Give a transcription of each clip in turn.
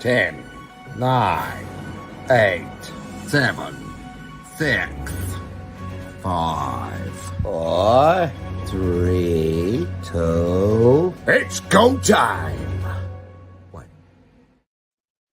10, 9, 8, 7, 6, 5, 4, 3, 2. It's go time! What?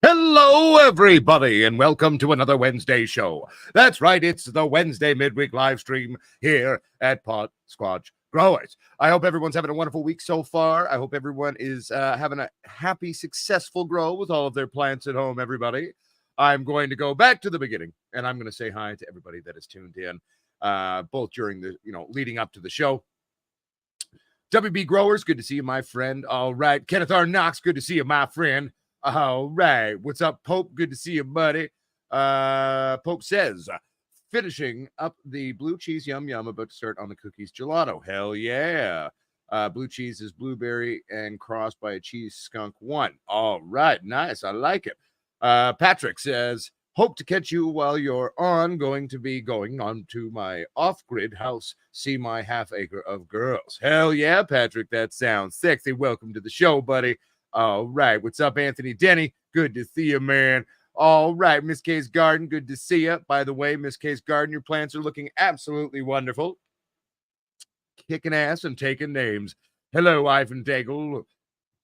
Hello, everybody, and welcome to another Wednesday show. That's right, it's the Wednesday midweek live stream here at Squatch Growers. I hope everyone's having a wonderful week so far. I hope everyone is having a happy, successful grow with all of their plants at home, everybody. I'm going to go back to the beginning, and I'm going to say hi to everybody that is tuned in, both during the, leading up to the show. WB Growers, good to see you, my friend. All right. Kenneth R. Knox, good to see you, my friend. All right. What's up, Pope? Good to see you, buddy. Pope says, finishing up the blue cheese yum yum, about to start on the cookies gelato. Hell yeah. Blue cheese is blueberry and crossed by a cheese skunk one. All right. Nice. I like it. Patrick says, hope to catch you while you're going to be going on to my off-grid house, see my half acre of girls. Hell yeah, Patrick. That sounds sexy. Welcome to the show, buddy. All right. What's up, Anthony Denny? Good to see you, man. All right, Miss K's Garden, good to see you. By the way, Miss K's Garden, your plants are looking absolutely wonderful. Kicking ass and taking names. Hello, Ivan Daigle.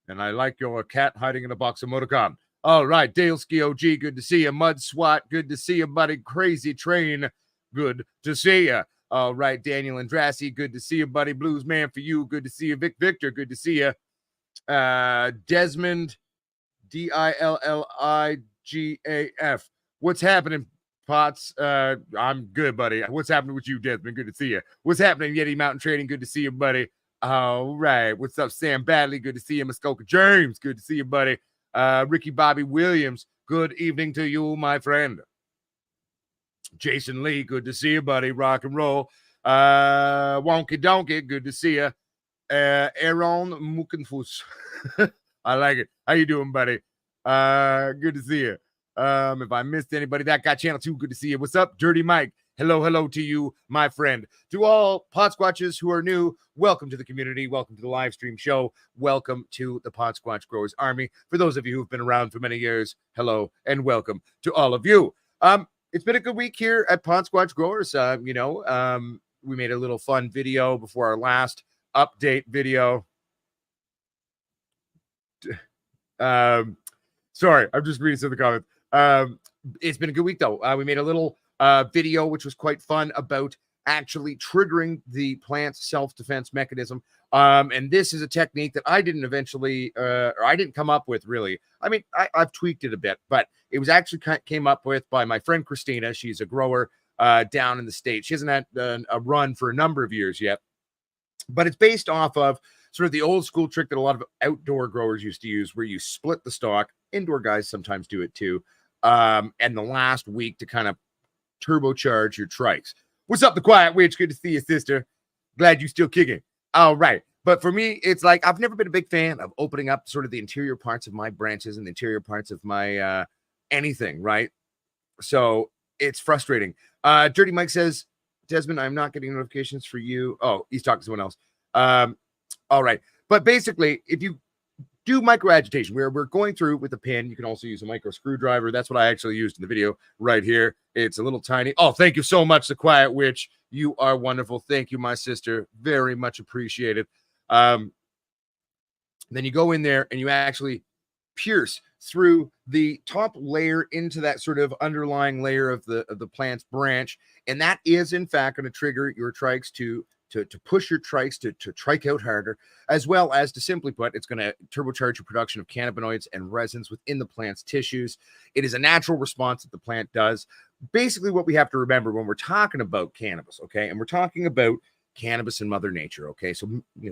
And I like your cat hiding in a box of Motorcon. All right, Dale Ski OG, good to see you. Mud Swat, good to see you, buddy. Crazy Train, good to see you. All right, Daniel Andrassi, good to see you, buddy. Blues Man for you, good to see you. Vic Victor, good to see you. Desmond, DILLIGAF. What's happening, Potts? I'm good, buddy. What's happening with you, Desmond? Good to see you. What's happening, Yeti Mountain Trading? Good to see you, buddy. All right. What's up, Sam Badley? Good to see you. Muskoka James. Good to see you, buddy. Ricky Bobby Williams. Good evening to you, my friend. Jason Lee. Good to see you, buddy. Rock and roll. Wonky Donkey. Good to see you. Aaron Mukenfuss. I like it. How you doing, buddy? Good to see you. If I missed anybody, that got channel 2. Good to see you. What's up, Dirty Mike? Hello to you, my friend. To all Pod Squatches who are new, welcome to the community. Welcome to the live stream show. Welcome to the Pod Squatch Growers Army. For those of you who've been around for many years, hello and welcome to all of you. It's been a good week here at Pod Squatch Growers. We made a little fun video before our last update video. Sorry, I'm just reading some of the comments. It's been a good week, though. We made a little video, which was quite fun, about actually triggering the plant's self-defense mechanism. And this is a technique that I didn't I didn't come up with, really. I mean, I've tweaked it a bit, but it was actually came up with by my friend Christina. She's a grower down in the States. She hasn't had a run for a number of years yet, but it's based off of sort of the old school trick that a lot of outdoor growers used to use, where you split the stalk. Indoor guys sometimes do it too. And the last week to kind of turbocharge your trikes. What's up, the Quiet Witch? Good to see you, sister. Glad you still kicking. All right. But for me, it's like I've never been a big fan of opening up sort of the interior parts of my branches and the interior parts of my anything, right? So it's frustrating. Dirty Mike says, Desmond, I'm not getting notifications for you. Oh, he's talking to someone else. All right. But basically, if you do micro agitation, where we're going through with a pin, you can also use a micro screwdriver. That's what I actually used in the video right here. It's a little tiny. Oh, thank you so much, the Quiet Witch. You are wonderful. Thank you, my sister. Very much appreciated. Then you go in there and you actually pierce through the top layer into that sort of underlying layer of the plant's branch, and that is in fact going to trigger your trikes to push your trikes to trike out harder, as well as, to simply put, it's going to turbocharge your production of cannabinoids and resins within the plant's tissues. It is a natural response that the plant does. Basically, what we have to remember when we're talking about cannabis, okay, and we're talking about cannabis and Mother Nature, okay, so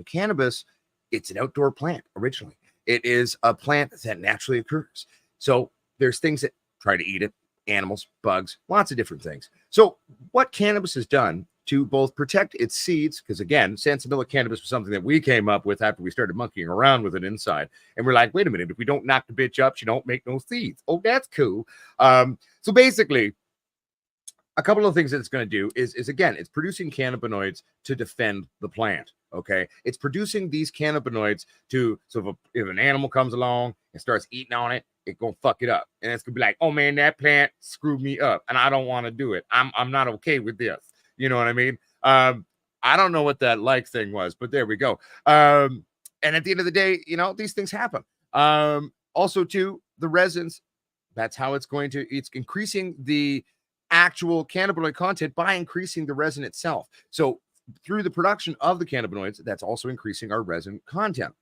cannabis, it's an outdoor plant originally. It is a plant that naturally occurs. So there's things that try to eat it, animals, bugs, lots of different things. So what cannabis has done to both protect its seeds, because again, Sansevilla cannabis was something that we came up with after we started monkeying around with it inside. And we're like, wait a minute, if we don't knock the bitch up, she don't make no seeds. Oh, that's cool. So basically, a couple of things that it's going to do is again, it's producing cannabinoids to defend the plant. Okay. It's producing these cannabinoids to, so if an animal comes along and starts eating on it, it gonna fuck it up. And it's gonna be like, oh man, that plant screwed me up and I don't want to do it. I'm not okay with this. You know what I mean? I don't know what that like thing was, but there we go. And at the end of the day, you know, these things happen. Also too, the resins, that's how it's increasing the actual cannabinoid content by increasing the resin itself. So through the production of the cannabinoids, that's also increasing our resin content.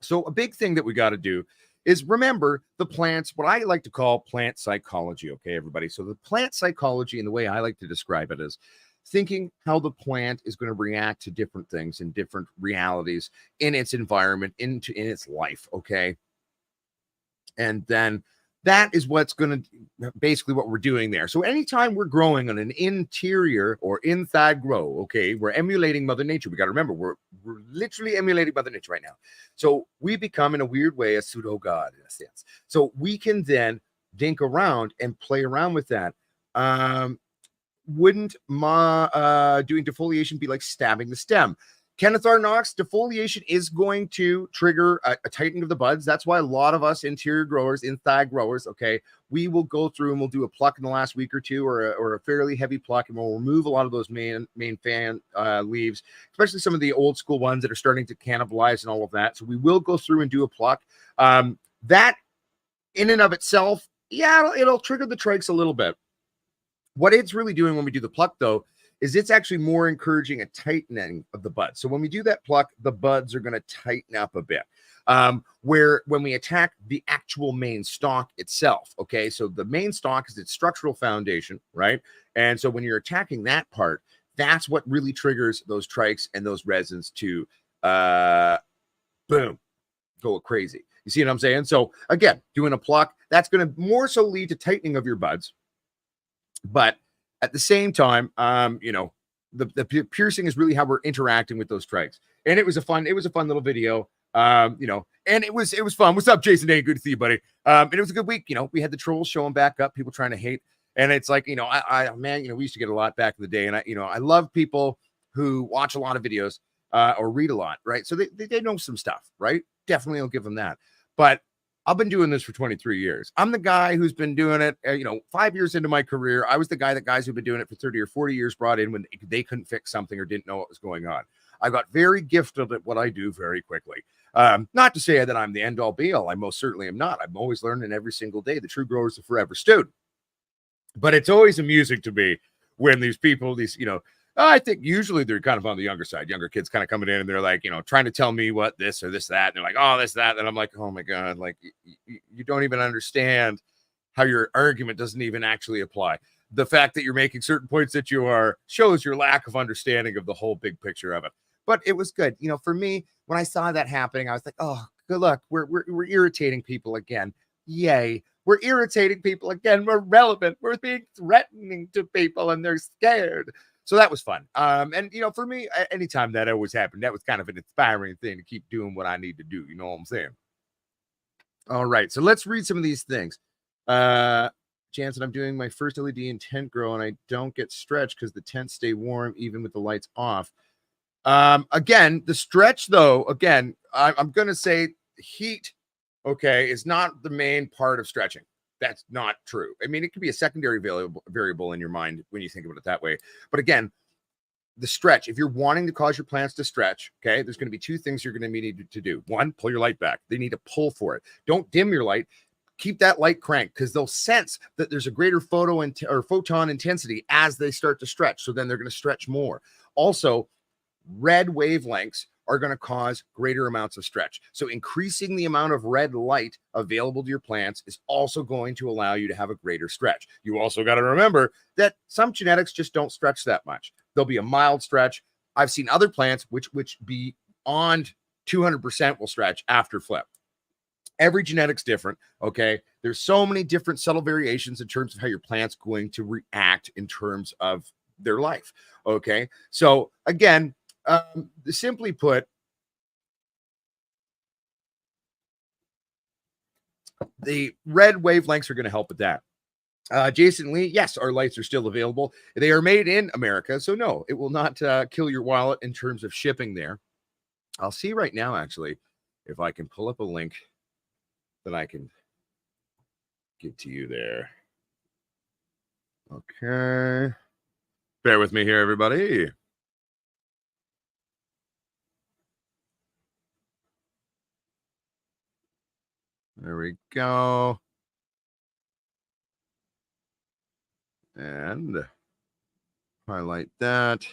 So a big thing that we got to do is remember the plants, what I like to call plant psychology. Okay, everybody. So the plant psychology, and the way I like to describe it, is thinking how the plant is going to react to different things and different realities in its environment, in its life. Okay. And then that is what's going to basically what we're doing there. So anytime we're growing on an interior or inside grow, okay, we're emulating Mother Nature. We got to remember, we're literally emulating Mother Nature right now. So we become, in a weird way, a pseudo god in a sense. So we can then dink around and play around with that. Wouldn't doing defoliation be like stabbing the stem? Kenneth R. Knox, defoliation is going to trigger a tightening of the buds. That's why a lot of us interior growers, inside growers, okay, we will go through and we'll do a pluck in the last week or two, or a fairly heavy pluck, and we'll remove a lot of those main fan leaves, especially some of the old school ones that are starting to cannibalize and all of that. So we will go through and do a pluck. That in and of itself, yeah, it'll trigger the trachs a little bit. What it's really doing when we do the pluck, though, is it's actually more encouraging a tightening of the buds. So when we do that pluck, the buds are going to tighten up a bit. Where when we attack the actual main stalk itself, okay, so the main stalk is its structural foundation, right? And so when you're attacking that part, that's what really triggers those trachs and those resins to boom, go crazy. You see what I'm saying? So again, doing a pluck, that's going to more so lead to tightening of your buds. But at the same time, you know, the piercing is really how we're interacting with those trachs. And it was a fun little video. You know, and it was fun. What's up, Jason A? Good to see you, buddy. And it was a good week. You know, we had the trolls showing back up, people trying to hate. And it's like, you know, man, you know, we used to get a lot back in the day. And I love people who watch a lot of videos or read a lot, right? So they know some stuff, right? Definitely I'll give them that. But I've been doing this for 23 years. I'm the guy who's been doing it, 5 years into my career. I was the guy that guys who've been doing it for 30 or 40 years brought in when they couldn't fix something or didn't know what was going on. I got very gifted at what I do very quickly. Not to say that I'm the end all be all. I most certainly am not. I'm always learning every single day. The true grower is a forever student. But it's always amusing to me when these people, I think usually they're kind of on the younger side. Younger kids kind of coming in and they're like, trying to tell me what this or this, that. And they're like, oh, this, that. And I'm like, oh my God, like you don't even understand how your argument doesn't even actually apply. The fact that you're making certain points that you are shows your lack of understanding of the whole big picture of it. But it was good. For me, when I saw that happening, I was like, oh, good luck. We're irritating people again. Yay. We're irritating people again. We're relevant. We're being threatening to people and they're scared. So that was fun. And for me, anytime that always happened, that was kind of an inspiring thing to keep doing what I need to do. You know what I'm saying? All right. So let's read some of these things. Jansen, I'm doing my first LED in tent grow and I don't get stretched because the tents stay warm even with the lights off. Again, the stretch though, I'm going to say heat, okay, is not the main part of stretching. That's not true. I mean, it could be a secondary variable in your mind when you think about it that way. But again, the stretch, if you're wanting to cause your plants to stretch, okay, there's going to be two things you're going to need to do. One, pull your light back. They need to pull for it. Don't dim your light. Keep that light cranked because they'll sense that there's a greater photon intensity as they start to stretch. So then they're going to stretch more. Also, red wavelengths are going to cause greater amounts of stretch. So increasing the amount of red light available to your plants is also going to allow you to have a greater stretch. You also got to remember that some genetics just don't stretch that much. There'll be a mild stretch. I've seen other plants which beyond 200% will stretch after flip. Every genetic's different, okay? There's so many different subtle variations in terms of how your plant's going to react in terms of their life, okay? So again, simply put, the red wavelengths are going to help with that. Jason Lee, yes, our lights are still available. They are made in America, so no, it will not kill your wallet in terms of shipping there. I'll see right now, actually, if I can pull up a link that I can get to you there. Okay. Bear with me here, everybody. There we go. And highlight that.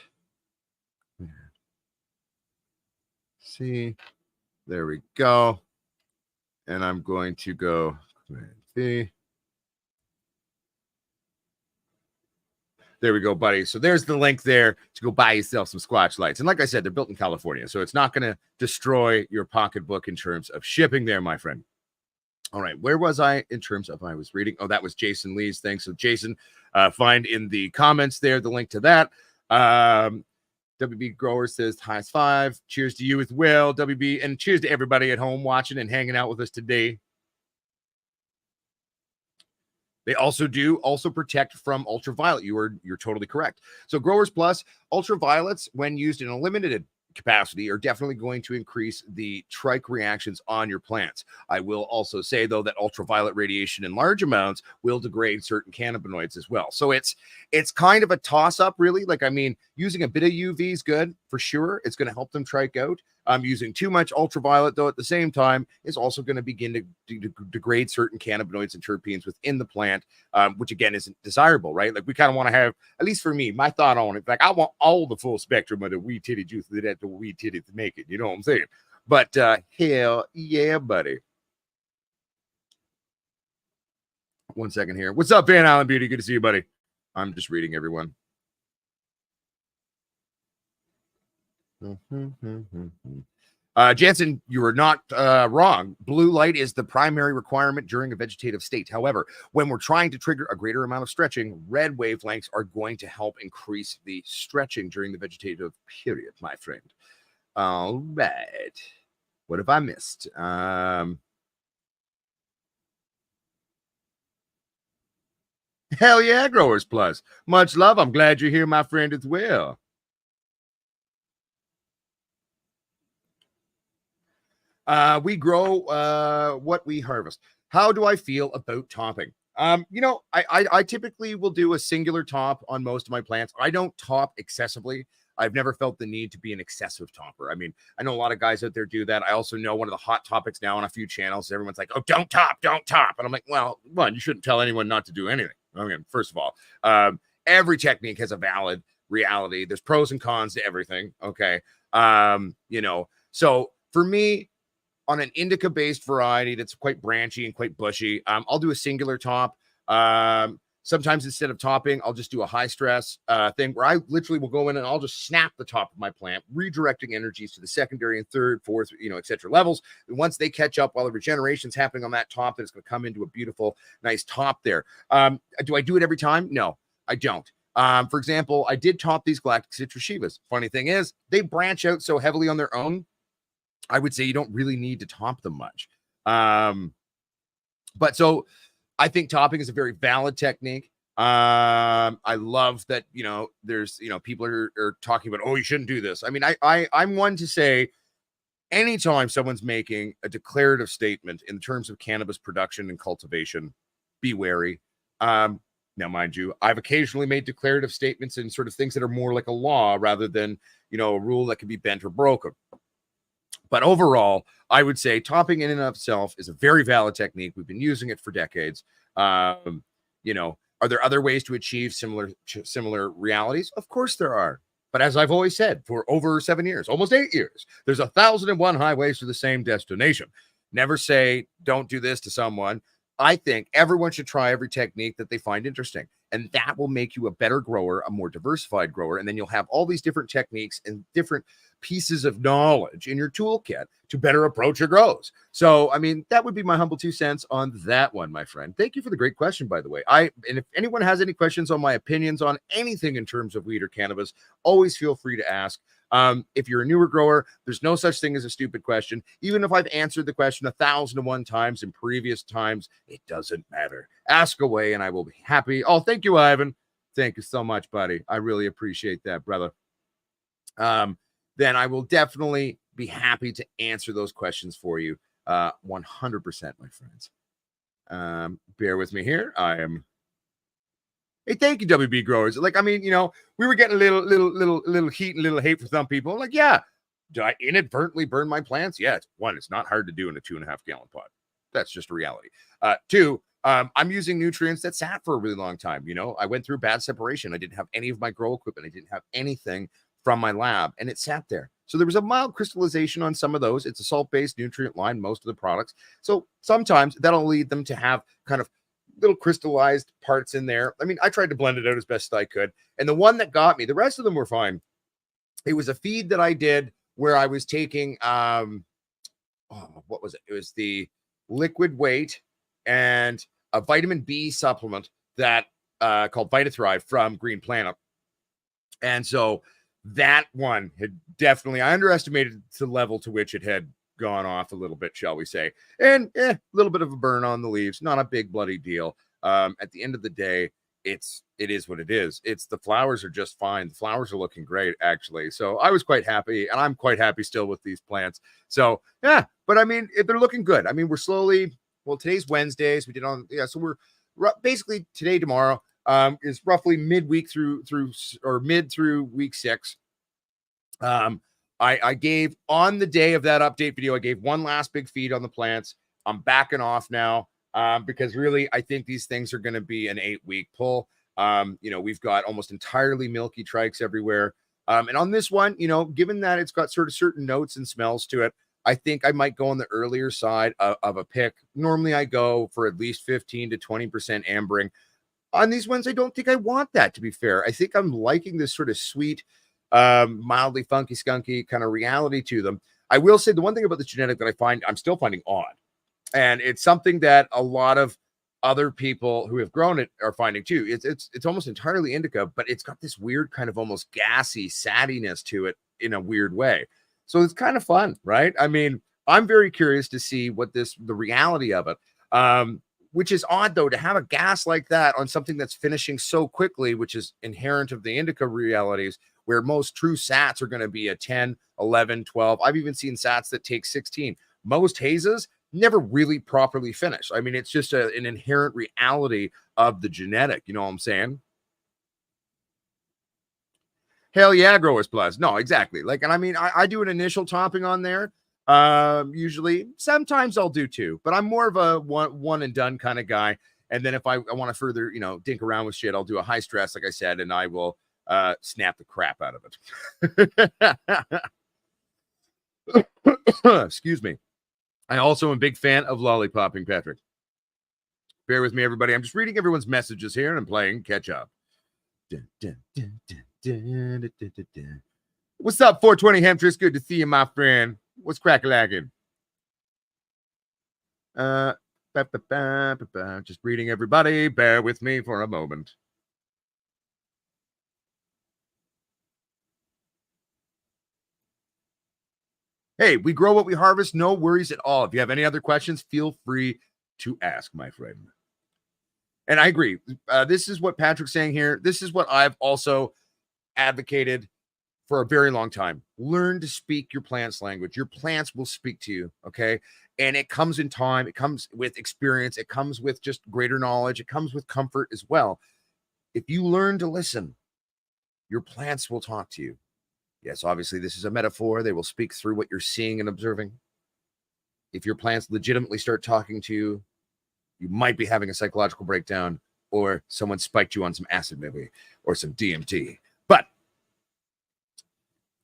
See, there we go. And I'm going to go see. There we go, buddy. So there's the link there to go buy yourself some Squatch lights. And like I said, they're built in California, so it's not going to destroy your pocketbook in terms of shipping there, my friend. All right, where was I in terms of I was reading? Oh, that was Jason Lee's thing. So Jason, find in the comments there the link to that. WB Grower says highest 5. Cheers to you as well, WB, and cheers to everybody at home watching and hanging out with us today. They also protect from ultraviolet. You're totally correct. So Growers Plus ultraviolets, when used in a limited capacity, are definitely going to increase the trike reactions on your plants. I will also say, though, that ultraviolet radiation in large amounts will degrade certain cannabinoids as well. So it's kind of a toss-up, really. Like, I mean, using a bit of UV is good for sure. It's going to help them trike out. Using too much ultraviolet, though, at the same time, is also going to begin to degrade certain cannabinoids and terpenes within the plant, which, again, isn't desirable, right? Like, we kind of want to have, at least for me, my thought on it, like, I want all the full spectrum of the weed titty juice that the weed titty to make it. You know what I'm saying? But hell yeah, buddy. 1 second here. What's up, Van Allen Beauty? Good to see you, buddy. I'm just reading everyone. Jansen, you are not wrong. Blue light is the primary requirement during a vegetative state. However, when we're trying to trigger a greater amount of stretching, red wavelengths are going to help increase the stretching during the vegetative period, my friend. All right. What have I missed? Hell yeah, Growers Plus. Much love. I'm glad you're here, my friend, as well. We grow what we harvest. How do I feel about topping? You know, I typically will do a singular top on most of my plants. I don't top excessively. I've never felt the need to be an excessive topper. I mean, I know a lot of guys out there do that. I also know one of the hot topics now on a few channels, everyone's like, oh, don't top. And I'm like, well, one, you shouldn't tell anyone not to do anything. I mean, first of all, every technique has a valid reality. There's pros and cons to everything. Okay. You know, so for me, on an indica-based variety that's quite branchy and quite bushy, I'll do a singular top. Sometimes instead of topping, I'll just do a high stress thing where I literally will go in and I'll just snap the top of my plant, redirecting energies to the secondary and third, fourth, etc. levels. And once they catch up while the regeneration is happening on that top, then it's going to come into a beautiful, nice top there. Do I do it every time? No, I don't. For example, I did top these Galactic Citrus Shivas. Funny thing is, they branch out so heavily on their own, I would say you don't really need to top them much. But so I think topping is a very valid technique. I love that, there's, people are talking about, oh, you shouldn't do this. I mean, I'm one to say anytime someone's making a declarative statement in terms of cannabis production and cultivation, be wary. Now, mind you, I've occasionally made declarative statements in sort of things that are more like a law rather than, a rule that can be bent or broken. But overall, I would say topping in and of itself is a very valid technique. We've been using it for decades. Are there other ways to achieve similar realities? Of course there are. But as I've always said, for over 7 years, almost 8 years, there's 1,001 highways to the same destination. Never say, don't do this to someone. I think everyone should try every technique that they find interesting. And that will make you a better grower, a more diversified grower. And then you'll have all these different techniques and different pieces of knowledge in your toolkit to better approach your grows. So, I mean, that would be my humble 2 cents on that one, my friend. Thank you for the great question, by the way. And if anyone has any questions on my opinions on anything in terms of weed or cannabis, always feel free to ask. If you're a newer grower, there's no such thing as a stupid question. Even if I've answered the question 1,001 times in previous times, it doesn't matter. Ask away and I will be happy. Oh, thank you, Ivan. Thank you so much, buddy. I really appreciate that, brother. Then I will definitely be happy to answer those questions for you 100%, my friends. Bear with me here. I am. Hey, thank you, WB growers. Like, I mean, we were getting a little heat and a little hate for some people. Like, yeah, did I inadvertently burn my plants? Yeah, it's not hard to do in a 2.5-gallon pot. That's just a reality. Two, I'm using nutrients that sat for a really long time. I went through bad separation. I didn't have any of my grow equipment. I didn't have anything from my lab, and it sat there. So there was a mild crystallization on some of those. It's a salt-based nutrient line, most of the products. So sometimes that'll lead them to have kind of little crystallized parts in there. I mean, I tried to blend it out as best I could. And the one that got me, the rest of them were fine. It was a feed that I did where I was taking, what was it? It was the liquid weight and a vitamin B supplement that called VitaThrive from Green Planet. And so that one had definitely, I underestimated the level to which it had gone off a little bit, shall we say, and a little bit of a burn on the leaves, not a big bloody deal. At the end of the day, it is what it is. It's the flowers are just fine. The flowers are looking great, actually. So I was quite happy, and I'm quite happy still with these plants. So yeah, but I mean, they're looking good. I mean, we're slowly, well, today's Wednesdays. We did so we're basically today, tomorrow, is roughly midweek through mid through week 6. I gave on the day of that update video, I gave one last big feed on the plants. I'm backing off now because really, I think these things are going to be an 8-week pull. We've got almost entirely milky trikes everywhere. And on this one, given that it's got sort of certain notes and smells to it, I think I might go on the earlier side of a pick. Normally, I go for at least 15 to 20% ambering. On these ones, I don't think I want that, to be fair. I think I'm liking this sort of sweet, mildly funky, skunky kind of reality to them. I will say the one thing about the genetic that I'm still finding odd, and it's something that a lot of other people who have grown it are finding too. It's almost entirely indica, but it's got this weird kind of almost gassy satiness to it in a weird way. So it's kind of fun, right? I mean, I'm very curious to see what the reality of it. Which is odd, though, to have a gas like that on something that's finishing so quickly, which is inherent of the indica realities, where most true sats are going to be a 10, 11, 12. I've even seen sats that take 16. Most hazes never really properly finish. I mean, it's just an inherent reality of the genetic. You know what I'm saying? Hell yeah, Growers Plus. No, exactly. Like, and I mean, I do an initial topping on there. Usually, sometimes I'll do 2, but I'm more of a one and done kind of guy. And then if I want to further, dink around with shit, I'll do a high stress, like I said, and I will snap the crap out of it. Excuse me. I also am a big fan of lollipopping, Patrick. Bear with me, everybody. I'm just reading everyone's messages here and I'm playing catch up. Dun, dun, dun, dun. What's up, 420 Hemtress? Good to see you, my friend. What's crack-a-lacking? Just reading everybody. Bear with me for a moment. Hey, we grow what we harvest. No worries at all. If you have any other questions, feel free to ask, my friend. And I agree. This is what Patrick's saying here. This is what I've also advocated for a very long time. Learn to speak your plant's language. Your plants will speak to you, okay? And it comes in time. It comes with experience. It comes with just greater knowledge. It comes with comfort as well. If you learn to listen, your plants will talk to you. Yes, obviously, this is a metaphor. They will speak through what you're seeing and observing. If your plants legitimately start talking to you, you might be having a psychological breakdown or someone spiked you on some acid maybe or some DMT. But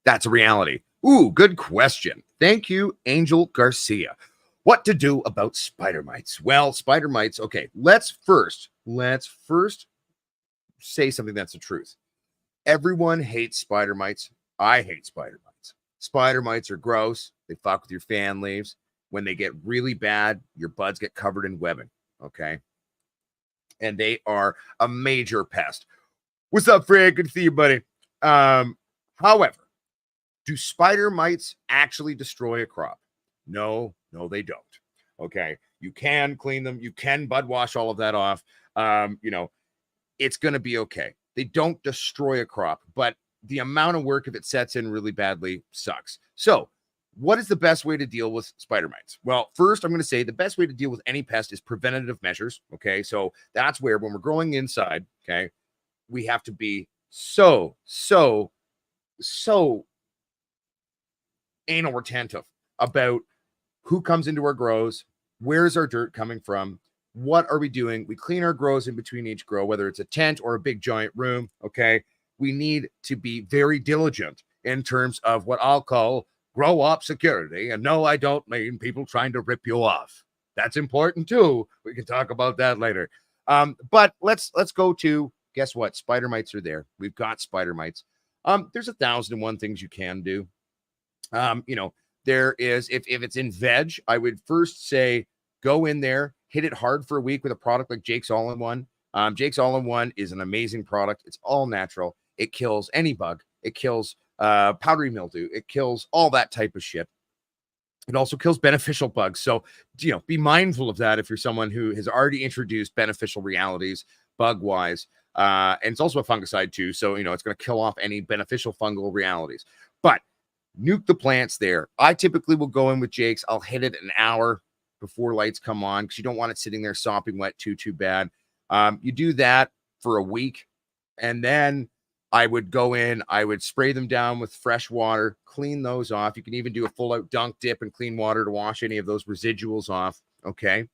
that's a reality. Ooh, good question. Thank you, Angel Garcia. What to do about spider mites? Well, spider mites, okay, let's first say something that's the truth. Everyone hates spider mites. I hate spider mites. Spider mites are gross. They fuck with your fan leaves. When they get really bad, your buds get covered in webbing, okay? And they are a major pest. What's up, Fred? Good to see you, buddy. However, do spider mites actually destroy a crop? No, they don't. Okay. You can clean them. You can bud wash all of that off. It's going to be okay. They don't destroy a crop, but the amount of work if it sets in really badly sucks. So what is the best way to deal with spider mites? Well, first, I'm going to say the best way to deal with any pest is preventative measures. Okay. So that's where when we're growing inside, okay, we have to be so anal retentive about who comes into our grows, where's our dirt coming from, what are we doing? We clean our grows in between each grow, whether it's a tent or a big giant room. Okay. We need to be very diligent in terms of what I'll call grow up security. And no, I don't mean people trying to rip you off. That's important too. We can talk about that later. But let's go to, guess what? Spider mites are there. We've got spider mites. There's 1,001 things you can do. There is, if it's in veg, I would first say go in there, hit it hard for a week with a product like Jake's All-in-One. Jake's All-in-One is an amazing product. It's all natural. It kills any bug. It kills powdery mildew. It kills all that type of shit. It also kills beneficial bugs. So, be mindful of that if you're someone who has already introduced beneficial realities bug-wise. And it's also a fungicide too. So, it's going to kill off any beneficial fungal realities. But nuke the plants there. I typically will go in with Jake's. I'll hit it an hour before lights come on because you don't want it sitting there sopping wet too bad. You do that for a week, and then I would go in, I would spray them down with fresh water, clean those off. You can even do a full out dunk dip in clean water to wash any of those residuals off. Okay.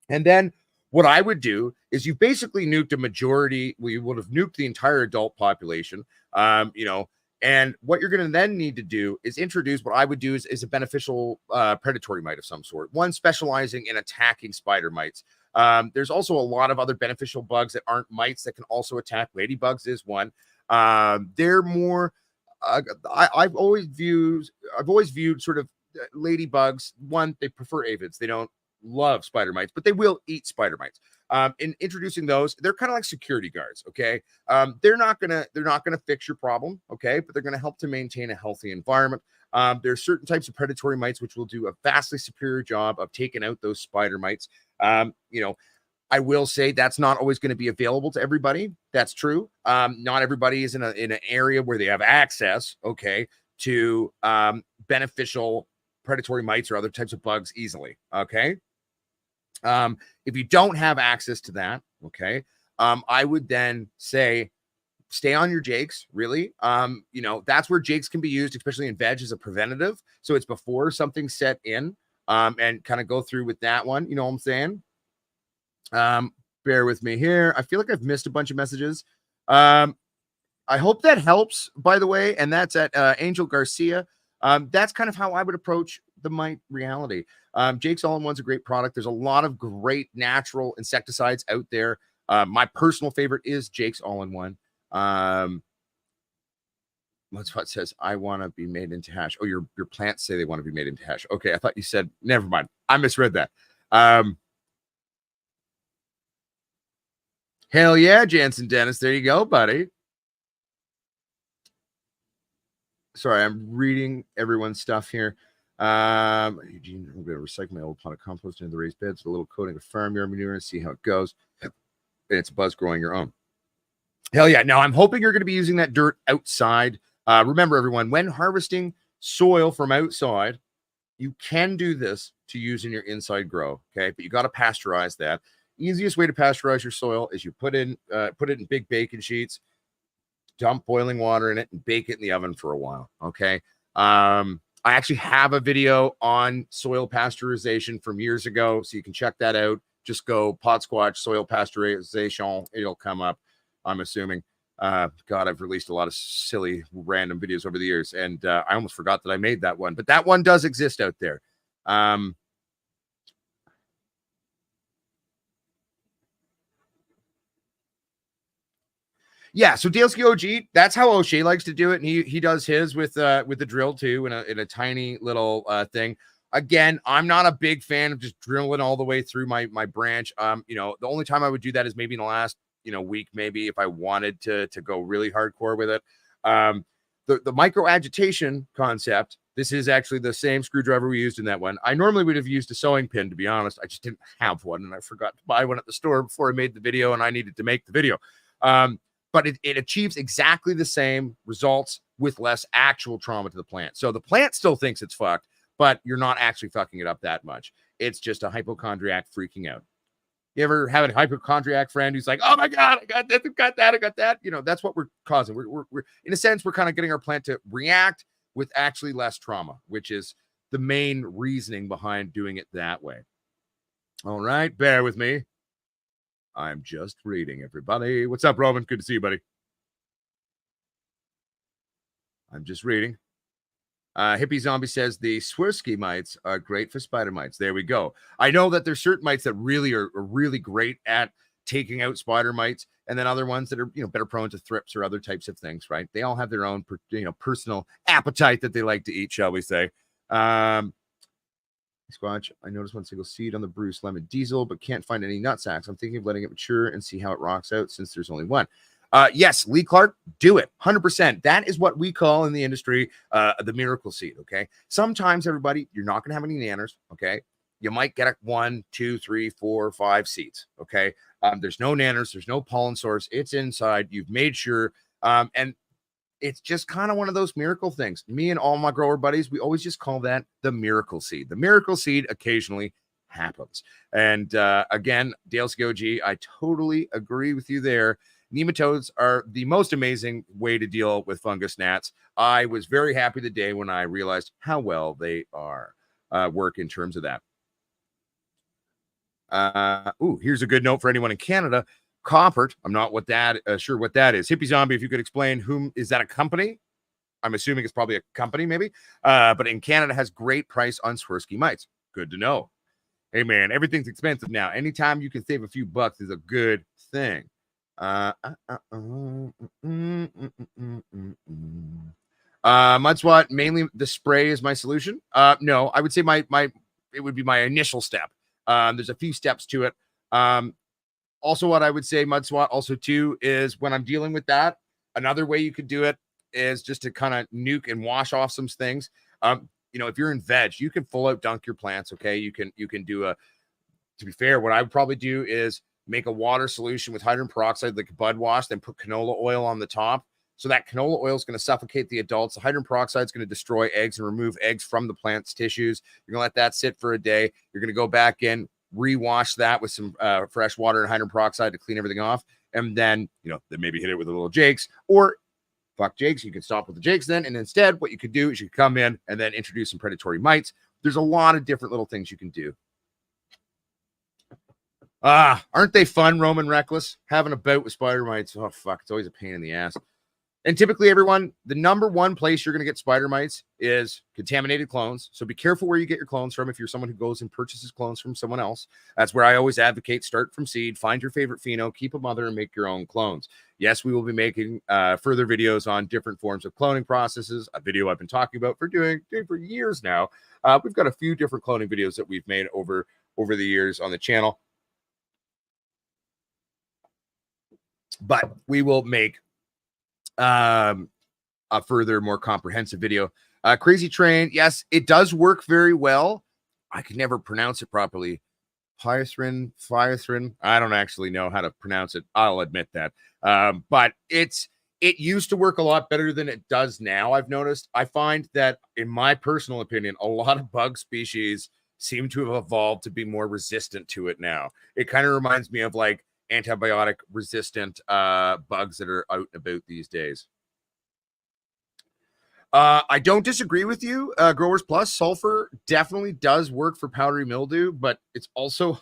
And then what I would do is you basically nuked a majority. We would have nuked the entire adult population, and what you're going to then need to do is introduce what I would do is a beneficial predatory mite of some sort, one specializing in attacking spider mites. There's also a lot of other beneficial bugs that aren't mites that can also attack. Ladybugs is one. They're more. I've always viewed sort of ladybugs. One, they prefer aphids. They don't love spider mites, but they will eat spider mites. In introducing those, they're kind of like security guards. Okay. They're not gonna fix your problem. Okay. But they're going to help to maintain a healthy environment. There's certain types of predatory mites, which will do a vastly superior job of taking out those spider mites. I will say that's not always going to be available to everybody. That's true. Not everybody is in an area where they have access, okay, to beneficial predatory mites or other types of bugs easily. Okay. If you don't have access to that, okay, I would then say stay on your Jakes, really. That's where Jakes can be used, especially in veg, as a preventative. So it's before something's set in, and kind of go through with that one. You know what I'm saying? Bear with me here. I feel like I've missed a bunch of messages. I hope that helps, by the way. And that's at Angel Garcia. That's kind of how I would approach the mite reality. Jake's All-in-One's a great product. There's a lot of great natural insecticides out there. My personal favorite is Jake's All-in-One. What's what says I want to be made into hash. Oh, your plants say they want to be made into hash. Okay, I thought you said never mind. I misread that. Hell yeah, Jansen Dennis. There you go, buddy. Sorry, I'm reading everyone's stuff here. Eugene, I'm going to recycle my old pot of compost into the raised beds with a little coating of farmyard manure and see how it goes. And it's a buzz growing your own. Hell yeah. Now, I'm hoping you're going to be using that dirt outside. Remember, everyone, when harvesting soil from outside, you can do this to use in your inside grow, okay? But you got to pasteurize that. Easiest way to pasteurize your soil is you put it in big baking sheets, dump boiling water in it, and bake it in the oven for a while, okay? I actually have a video on soil pasteurization from years ago, so you can check that out. Just go Pod Squatch soil pasteurization. It'll come up, I'm assuming. God, I've released a lot of silly, random videos over the years, and I almost forgot that I made that one. But that one does exist out there. Yeah, so Dalesky OG, that's how O'Shea likes to do it, and he does his with the drill too, in a tiny little thing. Again, I'm not a big fan of just drilling all the way through my branch. The only time I would do that is maybe in the last week, maybe if I wanted to go really hardcore with it. The micro agitation concept. This is actually the same screwdriver we used in that one. I normally would have used a sewing pin, to be honest. I just didn't have one, and I forgot to buy one at the store before I made the video, and I needed to make the video. but it achieves exactly the same results with less actual trauma to the plant. So the plant still thinks it's fucked, but you're not actually fucking it up that much. It's just a hypochondriac freaking out. You ever have a hypochondriac friend who's like, "Oh my god, I got this, I got that, I got that." You know, that's what we're causing. We're in a sense, we're kind of getting our plant to react with actually less trauma, which is the main reasoning behind doing it that way. All right, bear with me. I'm just reading, everybody. What's up, Roman? Good to see you, buddy. I'm just reading. Hippie Zombie says the Swirsky mites are great for spider mites. There we go. I know that there's certain mites that really are really great at taking out spider mites, and then other ones that are better prone to thrips or other types of things. Right? They all have their own personal appetite that they like to eat, shall we say? Squatch, I noticed one single seed on the Bruce Lemon Diesel, but can't find any nut sacks. I'm thinking of letting it mature and see how it rocks out since there's only one. Yes, Lee Clark, do it 100%. That is what we call in the industry the miracle seed. Okay. Sometimes, everybody, you're not going to have any nanners. Okay. You might get 1, 2, 3, 4, 5 seeds. Okay. There's no nanners, there's no pollen source. It's inside. You've made sure. And it's just kind of one of those miracle things. Me and all my grower buddies, we always just call that the miracle seed. The miracle seed occasionally happens. And again, Dale Scogy, I totally agree with you there. Nematodes are the most amazing way to deal with fungus gnats. I was very happy the day when I realized how well they are work in terms of that. Here's a good note for anyone in Canada. Coppert, I'm not sure what that is. Hippie Zombie, if you could explain, whom is that a company? I'm assuming it's probably a company, maybe. But in Canada has great price on Swirsky mites. Good to know. Hey man, everything's expensive now. Anytime you can save a few bucks is a good thing. Mudswat, mainly the spray is my solution. No, I would say it would be my initial step. There's a few steps to it. Also, what I would say, Mudswat, also too, is when I'm dealing with that, another way you could do it is just to kind of nuke and wash off some things. If you're in veg, you can full out dunk your plants. Okay, you can do to be fair, what I would probably do is make a water solution with hydrogen peroxide, like a bud wash, then put canola oil on the top. So that canola oil is going to suffocate the adults. The hydrogen peroxide is going to destroy eggs and remove eggs from the plant's tissues. You're going to let that sit for a day. You're going to go back in, rewash that with some fresh water and hydrogen peroxide to clean everything off. And then, then maybe hit it with a little Jakes, or fuck Jakes. You can stop with the Jakes then. And instead, what you could do is you could come in and then introduce some predatory mites. There's a lot of different little things you can do. Aren't they fun, Roman Reckless? Having a bout with spider mites. Oh, fuck. It's always a pain in the ass. And typically, everyone, the number one place you're going to get spider mites is contaminated clones. So be careful where you get your clones from if you're someone who goes and purchases clones from someone else. That's where I always advocate start from seed, find your favorite pheno, keep a mother, and make your own clones. Yes, we will be making further videos on different forms of cloning processes, a video I've been talking about for doing for years now. We've got a few different cloning videos that we've made over the years on the channel. But we will make a further, more comprehensive video. Crazy Train, yes, it does work very well. I can never pronounce it properly. Pyrethrin. I don't actually know how to pronounce it. I'll admit that. But it used to work a lot better than it does now. I've noticed. I find that, in my personal opinion, a lot of bug species seem to have evolved to be more resistant to it now. It kind of reminds me of like antibiotic resistant bugs that are out and about these days. I don't disagree with you, Growers Plus. Sulfur definitely does work for powdery mildew, but it's also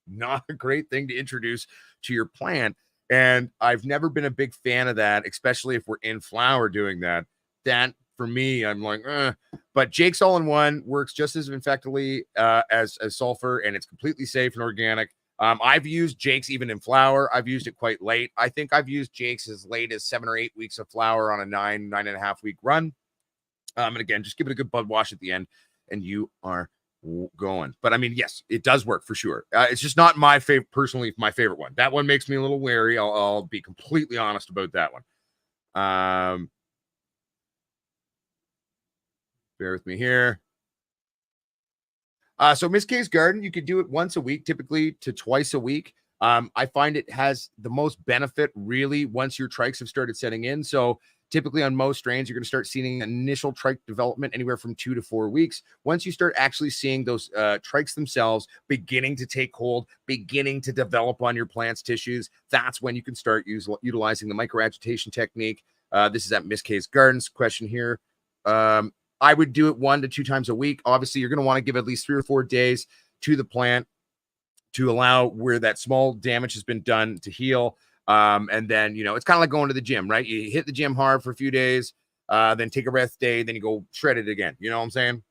not a great thing to introduce to your plant. And I've never been a big fan of that, especially if we're in flower doing that. That, for me, I'm like, But Jake's All-in-One works just as effectively as sulfur, and it's completely safe and organic. I've used Jake's even in flower. I've used it quite late. I think I've used Jake's as late as 7 or 8 weeks of flower on a 9.5 week run. And again, just give it a good bud wash at the end, and you are going. But I mean, yes, it does work for sure. It's just not my favorite, personally, my favorite one. That one makes me a little wary. I'll be completely honest about that one. Bear with me here. So Miss K's Garden, you could do it once a week, typically to twice a week. I find it has the most benefit really once your trikes have started setting in. So typically on most strains, you're going to start seeing initial trike development anywhere from 2 to 4 weeks. Once you start actually seeing those trikes themselves beginning to take hold, beginning to develop on your plant's tissues, that's when you can start utilizing the microagitation technique. This is at Miss K's Gardens question here. I would do it 1 to 2 times a week. Obviously, you're going to want to give at least 3 or 4 days to the plant to allow where that small damage has been done to heal. And then, it's kind of like going to the gym, right? You hit the gym hard for a few days, then take a rest day, then you go shred it again. You know what I'm saying?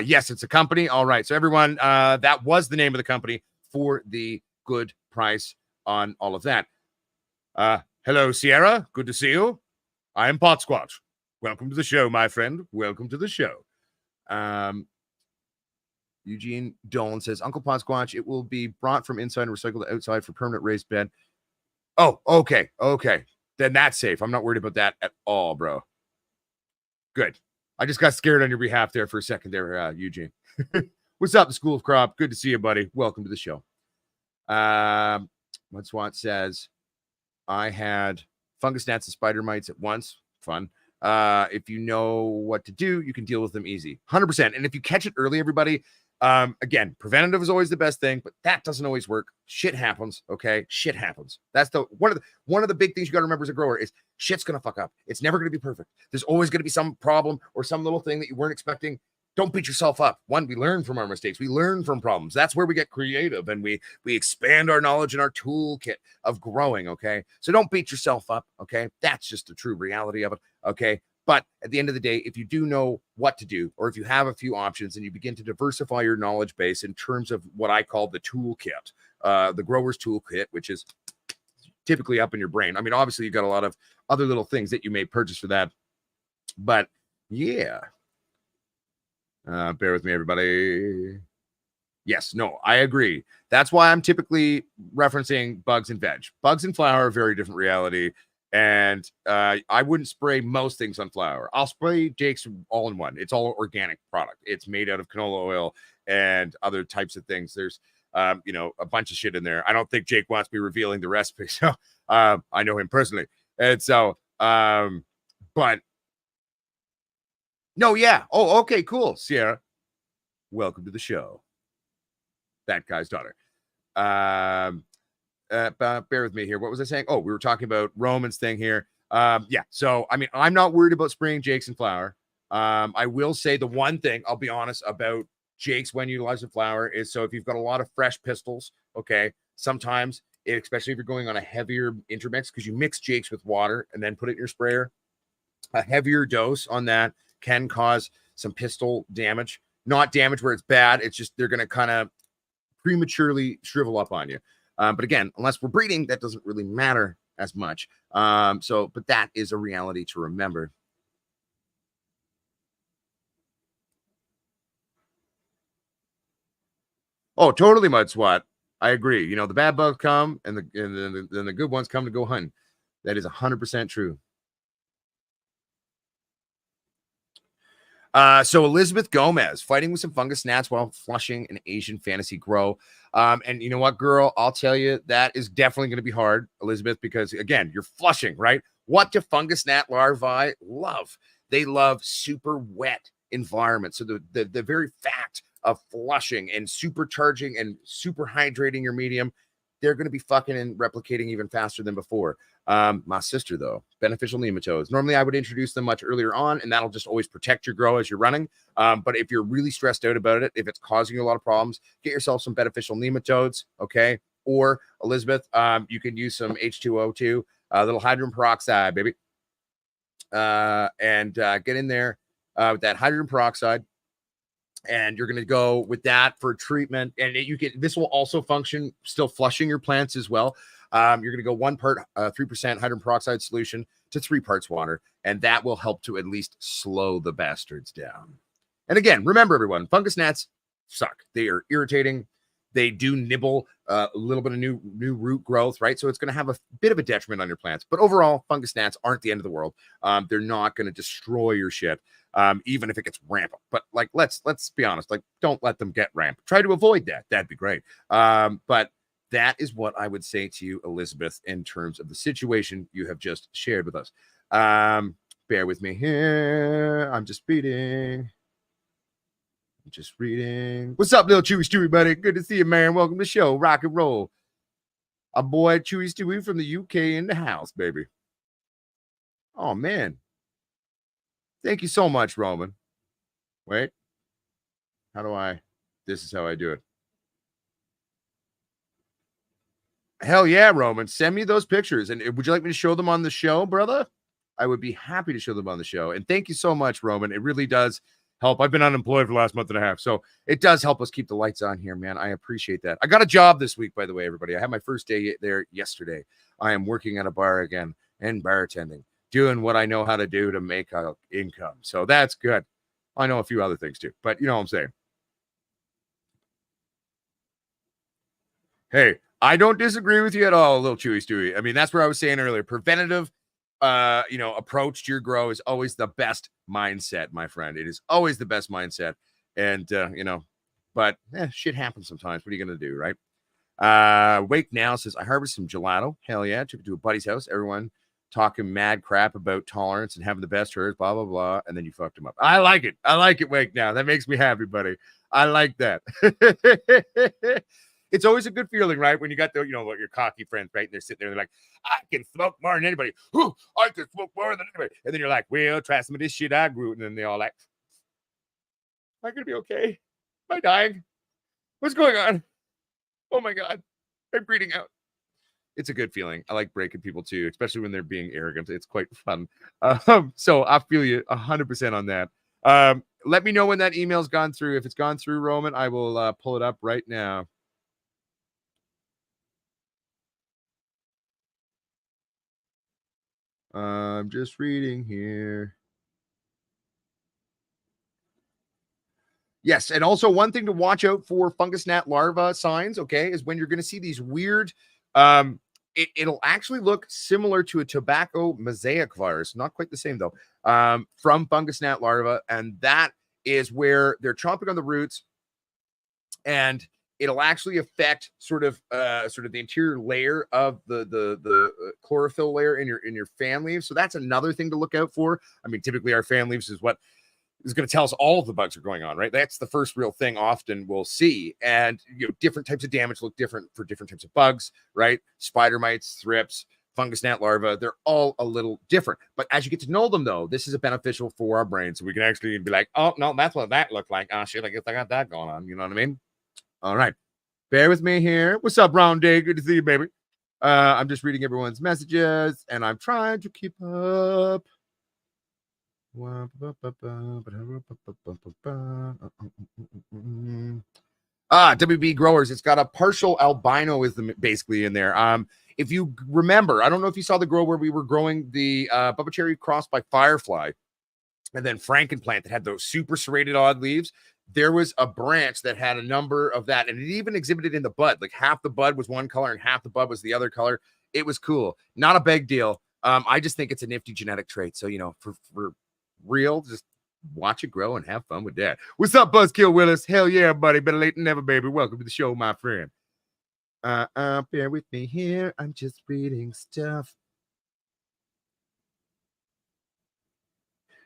Yes, it's a company. All right. So everyone, that was the name of the company for the good price on all of that. Hello, Sierra. Good to see you. I am Pot Squatch. Welcome to the show, my friend. Welcome to the show. Eugene Dolan says, Uncle Pot Squatch, it will be brought from inside and recycled outside for permanent raised bed. Oh, okay. Okay. Then that's safe. I'm not worried about that at all, bro. Good. I just got scared on your behalf there for a second there, Eugene. What's up, the School of Crop? Good to see you, buddy. Welcome to the show. What Swat says, I had fungus gnats and spider mites at once. Fun. If you know what to do, you can deal with them easy. 100%. And if you catch it early, everybody, again, preventative is always the best thing, but that doesn't always work. Shit happens. Okay. Shit happens. That's one of the big things you got to remember as a grower is shit's going to fuck up. It's never going to be perfect. There's always going to be some problem or some little thing that you weren't expecting. Don't beat yourself up. One, we learn from our mistakes. We learn from problems. That's where we get creative and we expand our knowledge and our toolkit of growing. Okay. So don't beat yourself up. Okay. That's just the true reality of it. Okay. But at the end of the day, if you do know what to do, or if you have a few options and you begin to diversify your knowledge base in terms of what I call the toolkit, the grower's toolkit, which is typically up in your brain. I mean, obviously you got a lot of other little things that you may purchase for that, but yeah. Bear with me, everybody. Yes, no, I agree. That's why I'm typically referencing bugs and veg. Bugs and flower, very different reality. And I wouldn't spray most things on flower. I'll spray Jake's all in one. It's all organic product. It's made out of canola oil and other types of things. There's, a bunch of shit in there. I don't think Jake wants me revealing the recipe. So I know him personally. And so, but no, yeah. Oh, okay, cool. Sierra, welcome to the show. That guy's daughter. Bear with me here. What was I saying? Oh, we were talking about Roman's thing here. Yeah. So, I mean, I'm not worried about spraying Jake's and flower. I will say the one thing, I'll be honest about Jake's when utilizing flower is, so if you've got a lot of fresh pistils, okay, sometimes, especially if you're going on a heavier intermix, because you mix Jake's with water and then put it in your sprayer, a heavier dose on that can cause some pistil damage. Not damage where it's bad. It's just they're going to kind of prematurely shrivel up on you. But again, unless we're breeding, that doesn't really matter as much. But that is a reality to remember. Oh, totally, Mud Swat. I agree. The bad bugs come and then the good ones come to go hunting. That is 100% true. So Elizabeth Gomez fighting with some fungus gnats while flushing an Asian fantasy grow. And you know what, girl? I'll tell you, that is definitely going to be hard, Elizabeth, because again, you're flushing, right? What do fungus gnat larvae love? They love super wet environments. So the very fact of flushing and supercharging and super hydrating your medium, they're going to be fucking and replicating even faster than before. My sister, though, beneficial nematodes. Normally, I would introduce them much earlier on, and that'll just always protect your grow as you're running. But if you're really stressed out about it, if it's causing you a lot of problems, get yourself some beneficial nematodes, okay? Or, Elizabeth, you can use some H2O2, a little hydrogen peroxide, baby. And get in there with that hydrogen peroxide. And you're going to go with that for treatment. And this will also function still flushing your plants as well. You're going to go 1 part, 3% hydrogen peroxide solution to 3 parts water. And that will help to at least slow the bastards down. And again, remember everyone, fungus gnats suck. They are irritating. They do nibble a little bit of new root growth, right? So it's going to have a bit of a detriment on your plants. But overall, fungus gnats aren't the end of the world. They're not going to destroy your shit, even if it gets rampant. But like, let's be honest, like, don't let them get rampant. Try to avoid that. That'd be great. But that is what I would say to you, Elizabeth, in terms of the situation you have just shared with us. Bear with me here. I'm just reading. What's up, little Chewy Stewie, buddy? Good to see you, man. Welcome to the show. Rock and roll. Our boy Chewy Stewie from the UK in the house, baby. Oh, man. Thank you so much, Roman. Wait. This is how I do it. Hell yeah, Roman. Send me those pictures. And would you like me to show them on the show, brother? I would be happy to show them on the show. And thank you so much, Roman. It really does help. I've been unemployed for the last month and a half, so it does help us keep the lights on here, man. I appreciate that. I got a job this week, by the way, everybody. I had my first day there yesterday. I am working at a bar again and bartending, doing what I know how to do to make an income. So that's good. I know a few other things too, but you know what I'm saying. Hey, I don't disagree with you at all, little Chewy Stewie. I mean, that's where I was saying earlier. Preventative, approach to your grow is always the best mindset, my friend. It is always the best mindset. And, but shit happens sometimes. What are you going to do, right? Wake Now says, I harvested some gelato. Hell yeah. Took it to a buddy's house. Everyone talking mad crap about tolerance and having the best herds, blah, blah, blah. And then you fucked him up. I like it. I like it, Wake Now. That makes me happy, buddy. I like that. It's always a good feeling, right? When you got your cocky friends, right? And they're sitting there, they're like, I can smoke more than anybody. I can smoke more than anybody. And then you're like, well, try some of this shit I grew. And then they all like, am I going to be okay? Am I dying? What's going on? Oh my God. I'm breathing out. It's a good feeling. I like breaking people too, especially when they're being arrogant. It's quite fun. So I feel you 100% on that. Let me know when that email's gone through. If it's gone through, Roman, I will pull it up right now. I'm just reading here. Yes, and also one thing to watch out for fungus gnat larva signs, okay, is when you're going to see these weird, it'll actually look similar to a tobacco mosaic virus, not quite the same though, from fungus gnat larva, and that is where they're chomping on the roots, and it'll actually affect sort of the interior layer of the chlorophyll layer in your fan leaves. So that's another thing to look out for. I mean, typically our fan leaves is what is going to tell us all of the bugs are going on, right? That's the first real thing often we'll see. And different types of damage look different for different types of bugs, right? Spider mites, thrips, fungus gnat larvae, they're all a little different. But as you get to know them, though, this is a beneficial for our brain. So we can actually be like, oh, no, that's what that looked like. Oh, shit, I guess I got that going on. You know what I mean? All right. Bear with me here. What's up, Brown Day? Good to see you, baby. I'm just reading everyone's messages, and I'm trying to keep up. WB growers, it's got a partial albinoism basically in there. If you remember, I don't know if you saw the grow where we were growing the Bubba Cherry crossed by Firefly and then Frankenplant that had those super serrated odd leaves. There was a branch that had a number of that, and it even exhibited in the bud. Like half the bud was one color and half the bud was the other color. It was cool. Not a big deal. I just think it's a nifty genetic trait. So, for real, just watch it grow and have fun with that. What's up, Buzzkill Willis? Hell yeah, buddy. Better late than never, baby. Welcome to the show, my friend. Bear with me here. I'm just reading stuff.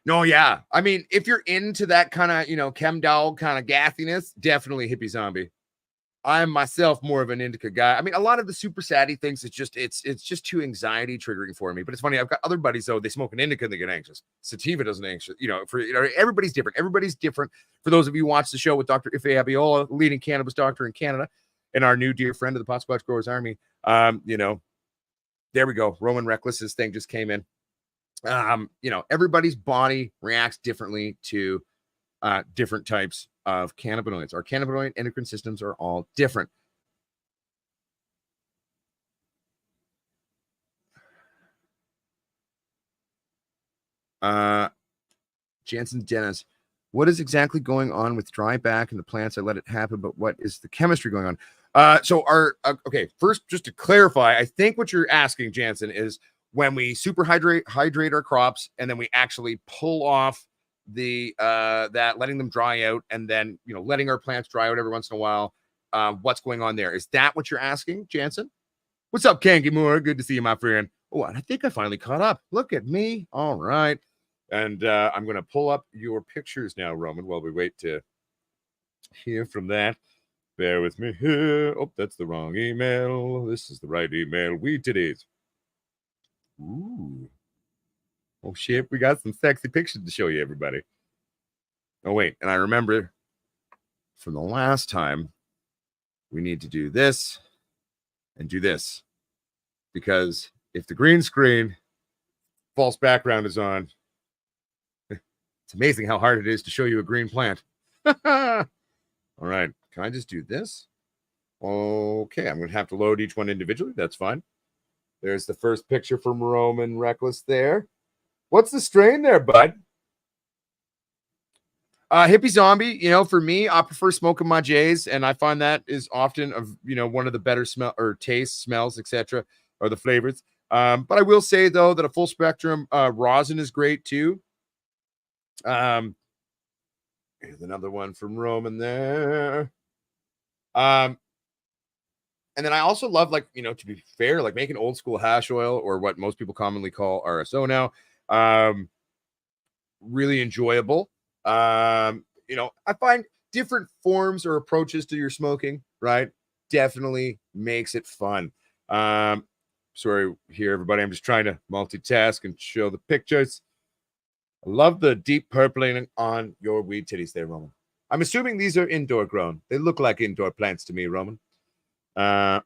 No, yeah. I mean, if you're into that kind of, chem dog kind of gassiness, definitely hippie zombie. I'm myself more of an indica guy. I mean, a lot of the super saddy things, it's just too anxiety triggering for me. But it's funny, I've got other buddies though, they smoke an indica and they get anxious. Sativa doesn't anxious, everybody's different. Everybody's different. For those of you who watch the show with Dr. Ife Abiola, leading cannabis doctor in Canada, and our new dear friend of the Pot Squatch Growers Army, there we go. Roman Reckless's thing just came in. Everybody's body reacts differently to different types of cannabinoids. Our cannabinoid endocrine systems are all different. Jansen Dennis, What is exactly going on with dry back in the plants? I let it happen, but what is the chemistry going on? Okay, first, just to clarify, I think what you're asking, Jansen, is when we hydrate our crops and then we actually pull off the that, letting them dry out, and then letting our plants dry out every once in a while. What's going on there? Is that what you're asking, Jansen? What's up, Kangi Moore? Good to see you, my friend. Oh, and I think I finally caught up. Look at me. All right. And I'm going to pull up your pictures now, Roman, while we wait to hear from that. Bear with me here. Oh, that's the wrong email. This is the right email. Weed titties. Ooh. Oh, shit. We got some sexy pictures to show you, everybody. Oh, wait. And I remember from the last time, we need to do this and do this. Because if the green screen false background is on, it's amazing how hard it is to show you a green plant. All right. Can I just do this? Okay. I'm going to have to load each one individually. That's fine. There's the first picture from Roman Reckless there. What's the strain there, bud? Hippie Zombie, for me, I prefer smoking my J's, and I find that is often one of the better smell or taste, smells, etc., or the flavors. But I will say though that a full spectrum rosin is great too. Here's another one from Roman there. And then I also love, to be fair, like making old school hash oil, or what most people commonly call RSO now. Really enjoyable. I find different forms or approaches to your smoking, right? Definitely makes it fun. Sorry here, everybody. I'm just trying to multitask and show the pictures. I love the deep purpling on your weed titties there, Roman. I'm assuming these are indoor grown. They look like indoor plants to me, Roman. And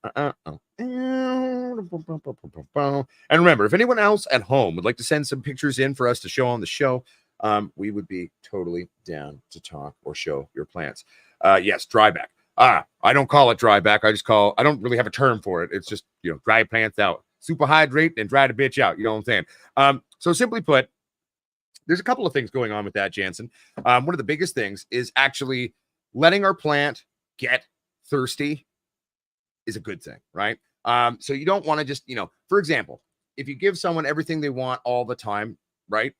remember, if anyone else at home would like to send some pictures in for us to show on the show, we would be totally down to talk or show your plants. Yes, dryback. I don't call it dryback. I don't really have a term for it. It's just, dry plants out. Super hydrate and dry the bitch out. You know what I'm saying? So simply put, there's a couple of things going on with that, Jansen. One of the biggest things is actually letting our plant get thirsty is a good thing, right? So you don't want to just, for example, if you give someone everything they want all the time, right?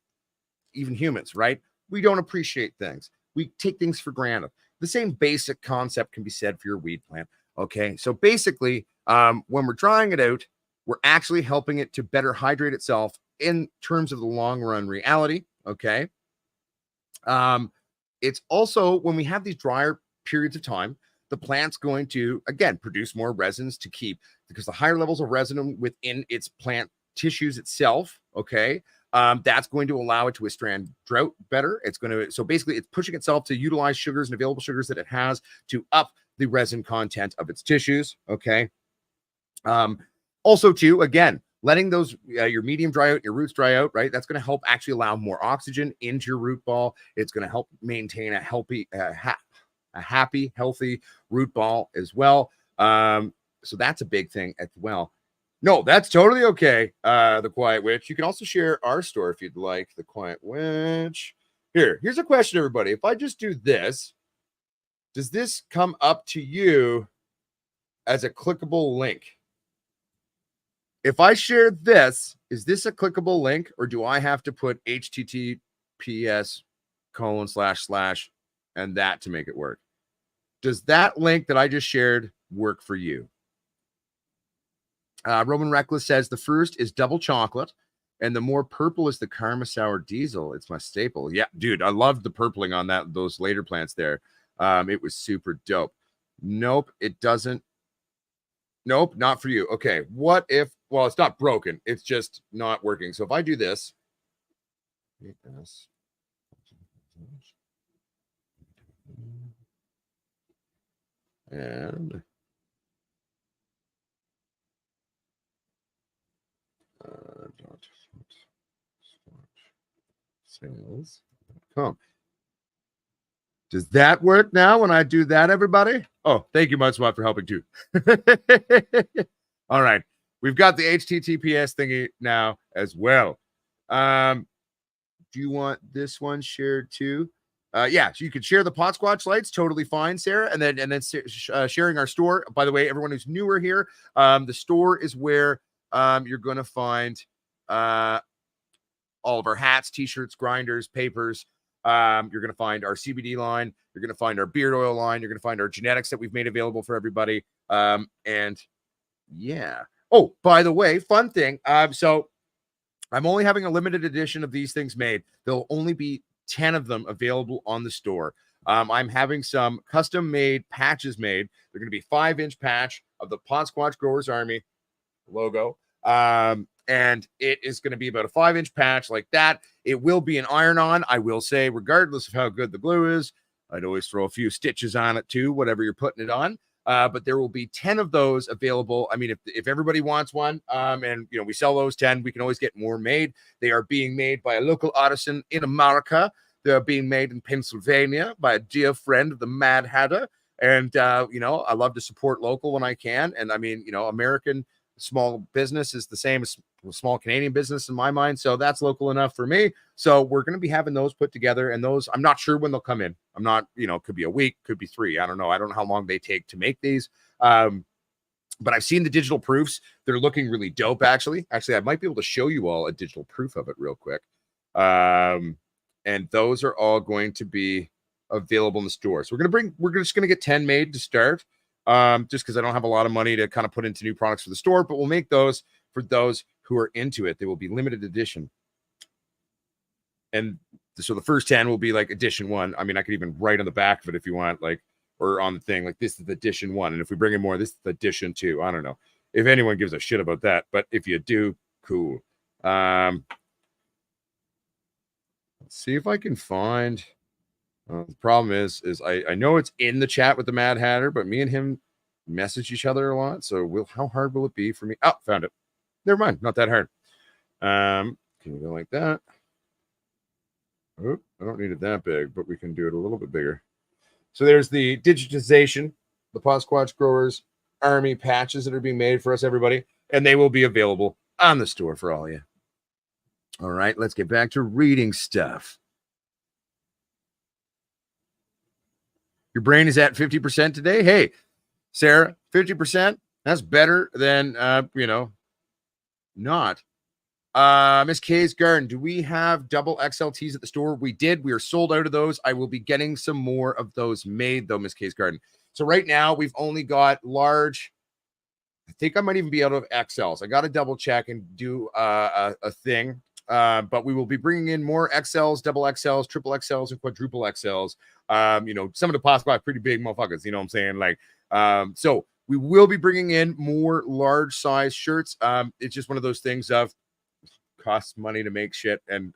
Even humans, right? We don't appreciate things. We take things for granted. The same basic concept can be said for your weed plant. Okay. So basically, when we're drying it out, we're actually helping it to better hydrate itself in terms of the long run reality. Okay. It's also when we have these drier periods of time, the plant's going to, again, produce more resins to keep, because the higher levels of resin within its plant tissues itself, okay, that's going to allow it to withstand drought better. So basically it's pushing itself to utilize sugars and available sugars that it has to up the resin content of its tissues, okay. Also too, again, letting those your medium dry out, your roots dry out, right? That's going to help actually allow more oxygen into your root ball. It's going to help maintain a happy, healthy root ball as well. So that's a big thing as well. No, that's totally okay. The Quiet Witch. You can also share our store if you'd like. The Quiet Witch. Here's a question, everybody. If I just do this, does this come up to you as a clickable link? If I share this, is this a clickable link, or do I have to put https:// and that to make it work? Does that link that I just shared work for you? Roman Reckless says the first is double chocolate, and the more purple is the Karma Sour Diesel. It's my staple. Yeah, dude, I loved the purpling on those later plants there. It was super dope. Nope, it doesn't. Nope, not for you. Okay, what if? Well, it's not broken. It's just not working. So if I do this, and sales.com. Does that work now when I do that, everybody? Oh, thank you much for helping too. All right. We've got the HTTPS thingy now as well. Do you want this one shared too? Yeah, so you could share the pot squatch lights, totally fine, Sarah. And then sharing our store. By the way, everyone who's newer here, the store is where you're going to find all of our hats, t-shirts, grinders, papers. You're going to find our CBD line. You're going to find our beard oil line. You're going to find our genetics that we've made available for everybody. And yeah. Oh, by the way, fun thing. So I'm only having a limited edition of these things made. There'll only be 10 of them available on the store. I'm having some custom made patches made. They're going to be 5-inch patch of the Pot Squatch Growers Army logo. And it is going to be about a 5-inch patch like that. It will be an iron-on. I will say, regardless of how good the glue is, I'd always throw a few stitches on it too, whatever you're putting it on. But there will be 10 of those available. I mean, if everybody wants one, and we sell those 10, we can always get more made. They are being made by a local artisan in America. They're being made in Pennsylvania by a dear friend of the Mad Hatter. And I love to support local when I can. And I mean, American small business is the same as small Canadian business in my mind. So that's local enough for me. So we're going to be having those put together, and those, I'm not sure when they'll come in. I'm not, could be a week, could be 3. I don't know. I don't know how long they take to make these. But I've seen the digital proofs. They're looking really dope. Actually, I might be able to show you all a digital proof of it real quick. And those are all going to be available in the store. So we're just going to get 10 made to start. Just because I don't have a lot of money to kind of put into new products for the store, but we'll make those for those who are into it. They will be limited edition. And so the first 10 will be like edition 1. I mean, I could even write on the back of it if you want, like, or on the thing, like, this is edition 1. And if we bring in more, this is edition 2. I don't know if anyone gives a shit about that, but if you do, cool. Let's see if I can find. The problem is I know it's in the chat with the Mad Hatter, but me and him message each other a lot. So how hard will it be for me? Oh, found it. Never mind. Not that hard. Can we go like that? Oh, I don't need it that big, but we can do it a little bit bigger. So there's the digitization, the Pot Squatch Growers Army patches that are being made for us, everybody, and they will be available on the store for all of you. All right, let's get back to reading stuff. Your brain is at 50% today. Hey, Sarah, 50%. That's better than, not. Miss K's Garden, do we have double XLTs at the store? We did. We are sold out of those. I will be getting some more of those made, though, Miss K's Garden. So right now, we've only got large. I think I might even be out of XLs. I got to double check and do a thing. But we will be bringing in more XLs, double XLs, triple XLs, and quadruple XLs. Some of the possible are pretty big motherfuckers. You know what I'm saying? Like, so we will be bringing in more large size shirts. It's just one of those things of costs money to make shit, and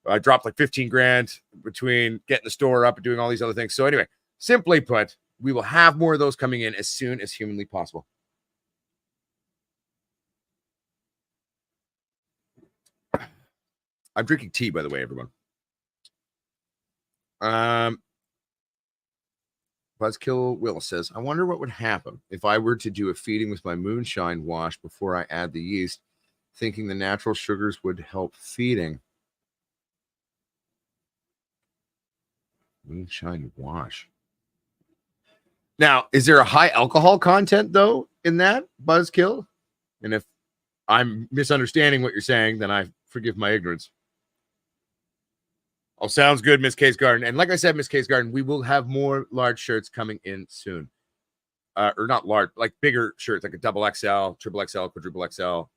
I dropped like 15 grand between getting the store up and doing all these other things. So anyway, simply put, we will have more of those coming in as soon as humanly possible. I'm drinking tea, by the way, everyone. Buzzkill Will says, I wonder what would happen if I were to do a feeding with my moonshine wash before I add the yeast, thinking the natural sugars would help feeding. Moonshine wash. Now, is there a high alcohol content, though, in that, Buzzkill? And if I'm misunderstanding what you're saying, then I forgive my ignorance. Oh, sounds good, Miss K's Garden. And like I said, Miss K's Garden, we will have more large shirts coming in soon. Or not large, like bigger shirts, like a double XL, triple XL, quadruple XL.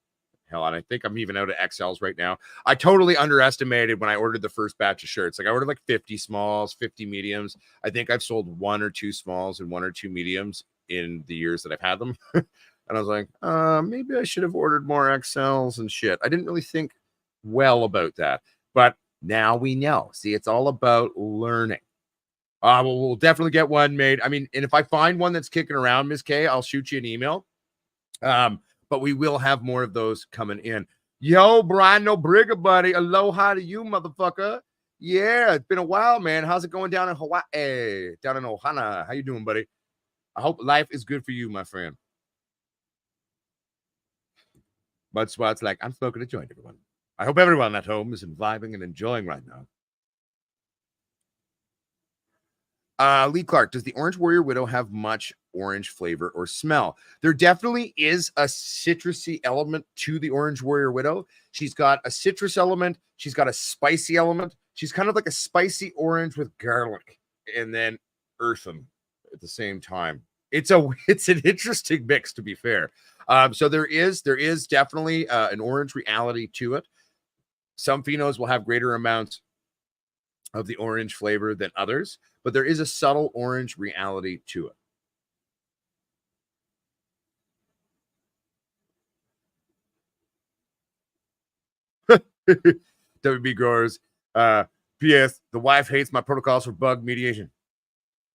Hell, and I think I'm even out of XLs right now. I totally underestimated when I ordered the first batch of shirts. Like I ordered like 50 smalls, 50 mediums. I think I've sold 1 or 2 smalls and 1 or 2 mediums in the years that I've had them. And I was like, maybe I should have ordered more XLs and shit. I didn't really think well about that. But now we know. See, it's all about learning. We'll definitely get one made. I mean, and if I find one that's kicking around, Miss K, I'll shoot you an email. But we will have more of those coming in. Yo, Brian, no brigger, buddy. Aloha to you, motherfucker. Yeah, it's been a while, man. How's it going down in Hawaii? Down in Ohana. How you doing, buddy? I hope life is good for you, my friend. Bud Swat's like, I'm smoking a joint, everyone. I hope everyone at home is vibing and enjoying right now. Lee Clark, does the Orange Warrior Widow have much orange flavor or smell? There definitely is a citrusy element to the Orange Warrior Widow. She's got a citrus element. She's got a spicy element. She's kind of like a spicy orange with garlic and then earthen at the same time. It's an interesting mix, to be fair. So there is definitely an orange reality to it. Some phenos will have greater amounts of the orange flavor than others, but there is a subtle orange reality to it. WB growers. P.S. The wife hates my protocols for bug mediation.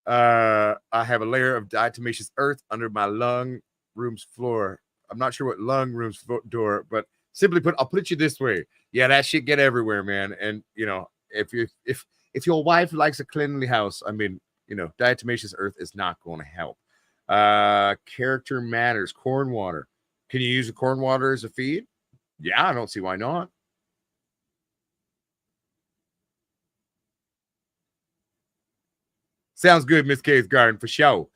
I have a layer of diatomaceous earth under my lung room's floor. I'm not sure what lung room's door, but simply put, I'll put it you this way. Yeah, that shit get everywhere, man. And you know, if your wife likes a cleanly house, I mean, you know, diatomaceous earth is not going to help. Character matters. Corn water. Can you use the corn water as a feed? Yeah, I don't see why not. Sounds good, Miss K's Garden, for sure.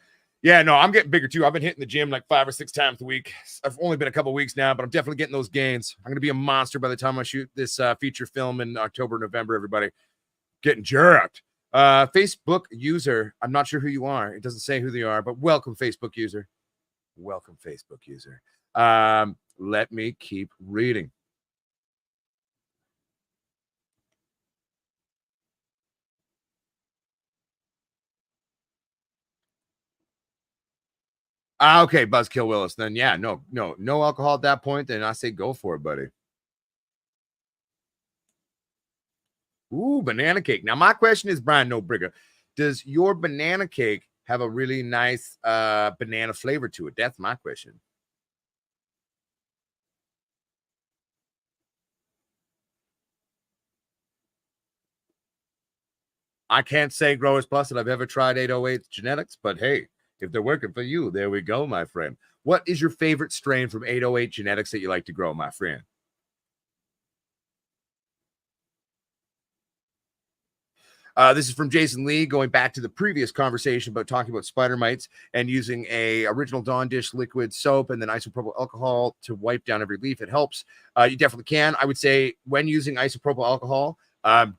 Yeah, no, I'm getting bigger too. I've been hitting the gym like 5 or 6 times a week. I've only been a couple weeks now, but I'm definitely getting those gains. I'm going to be a monster by the time I shoot this feature film in October, November, everybody. Getting jerked. Facebook user. I'm not sure who you are. It doesn't say who they are, but welcome, Facebook user. Welcome, Facebook user. Let me keep reading. Okay, Buzzkill Willis. Then yeah, no alcohol at that point. Then I say go for it, buddy. Ooh, banana cake. Now, my question is, Brian No Brigger, does your banana cake have a really nice banana flavor to it? That's my question. I can't say Growers Plus that I've ever tried 808 genetics, but hey, if they're working for you, there we go, my friend. What is your favorite strain from 808 genetics that you like to grow, my friend? This is from Jason Lee, going back to the previous conversation about talking about spider mites and using a original Dawn Dish liquid soap and then isopropyl alcohol to wipe down every leaf. It helps. You definitely can. I would say when using isopropyl alcohol,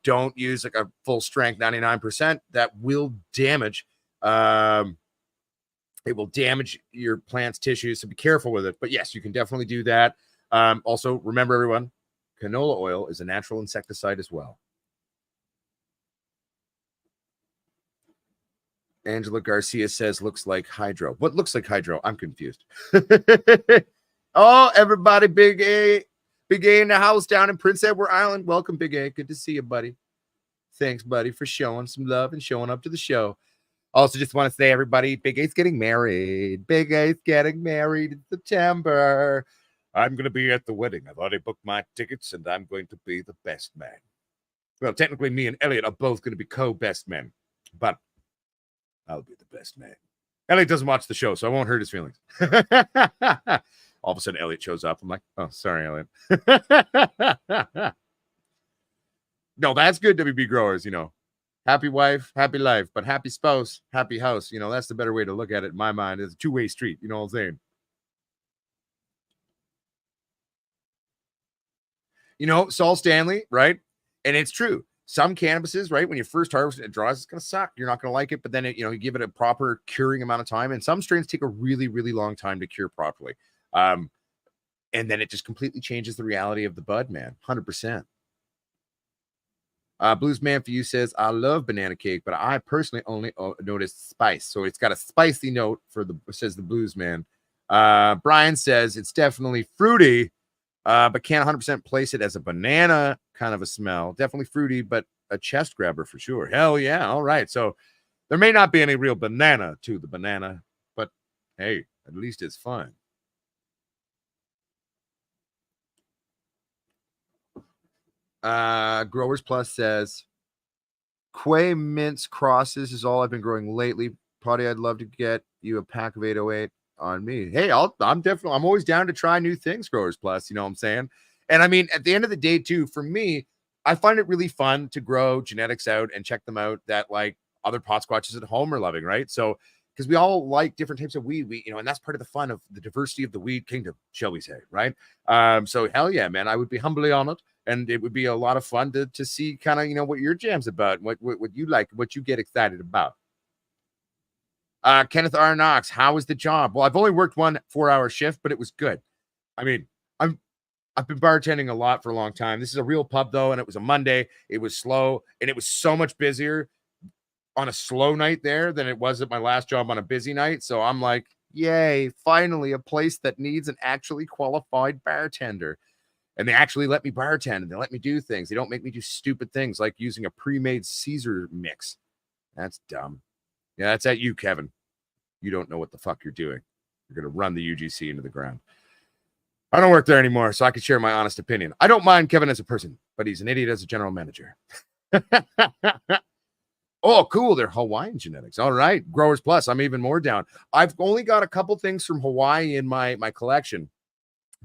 don't use like a full strength 99%. That will damage. It will damage your plant's tissues, so be careful with it. But yes, you can definitely do that. Also, remember everyone, canola oil is a natural insecticide as well. Angela Garcia says looks like hydro. What looks like hydro? I'm confused. Oh, everybody, Big A in the house down in Prince Edward Island. Welcome, Big A. Good to see you, buddy. Thanks, buddy, for showing some love and showing up to the show. Also, just want to say, everybody, Big A's getting married. Big A's getting married in September. I'm going to be at the wedding. I've already booked my tickets, and I'm going to be the best man. Well, technically, me and Elliot are both going to be co-best men, but I'll be the best man. Elliot doesn't watch the show, so I won't hurt his feelings. All of a sudden, Elliot shows up. I'm like, oh, sorry, Elliot. No, that's good, WB growers, you know. Happy wife, happy life, but happy spouse, happy house. You know, that's the better way to look at it in my mind. It's a two-way street. You know what I'm saying? You know, Saul Stanley, right? And it's true. Some cannabises, right? When you first harvest it, it dries, it's going to suck. You're not going to like it, but then, you give it a proper curing amount of time. And some strains take a really, really long time to cure properly. And then it just completely changes the reality of the bud, man. 100%. Blues Man for You says, I love banana cake, but I personally only noticed spice. So it's got a spicy note says the Blues Man. Brian says it's definitely fruity, but can't 100% place it as a banana kind of a smell. Definitely fruity, but a chest grabber for sure. Hell yeah. All right. So there may not be any real banana to the banana, but hey, at least it's fun. Growers Plus says Quay Mince Crosses is all I've been growing lately. Probably I'd love to get you a pack of 808 on me. Hey, I'm always down to try new things, Growers Plus. You know what I'm saying? And I mean, at the end of the day, too, for me, I find it really fun to grow genetics out and check them out that like other pot squatches at home are loving, right? So because we all like different types of weed, and that's part of the fun of the diversity of the weed kingdom, shall we say, right? So hell yeah, man, I would be humbly honored, and it would be a lot of fun to see kind of what your jam's about, what you like, what you get excited about. Kenneth R. Knox, how was the job? Well, I've only worked 1 4-hour shift, but it was good. I mean, I've been bartending a lot for a long time. This is a real pub though, and it was a Monday. It was slow, and it was so much busier on a slow night there than it was at my last job on a busy night. So I'm like, yay, finally a place that needs an actually qualified bartender. And they actually let me bartend, and they let me do things. They don't make me do stupid things like using a pre-made Caesar mix. That's dumb. Yeah, that's at you, Kevin. You don't know what the fuck you're doing. You're going to run the UGC into the ground. I don't work there anymore, so I can share my honest opinion. I don't mind Kevin as a person, but he's an idiot as a general manager. Oh, cool. They're Hawaiian genetics. All right. Growers Plus. I'm even more down. I've only got a couple things from Hawaii in my collection.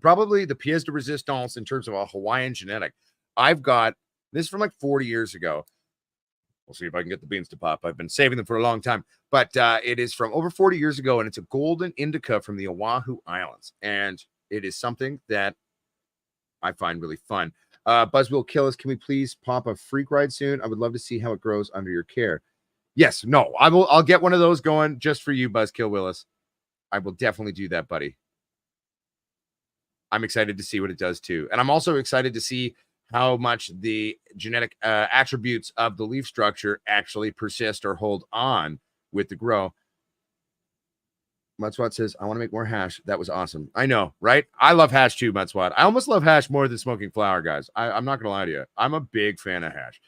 Probably the pièce de résistance in terms of a Hawaiian genetic. I've got this from like 40 years ago. We'll see if I can get the beans to pop. I've been saving them for a long time, but it is from over 40 years ago, and it's a golden indica from the Oahu Islands, and it is something that I find really fun. Buzz will kill us. Can we please pop a freak ride soon? I would love to see how it grows under your care. Yes, no, I'll get one of those going just for you, Buzzkill Willis. I will definitely do that, buddy. I'm excited to see what it does too. And I'm also excited to see how much the genetic attributes of the leaf structure actually persist or hold on with the grow. Mudswat says, I want to make more hash. That was awesome. I know, right? I love hash too, Mudswat. I almost love hash more than smoking flower, guys. I'm not going to lie to you. I'm a big fan of hash.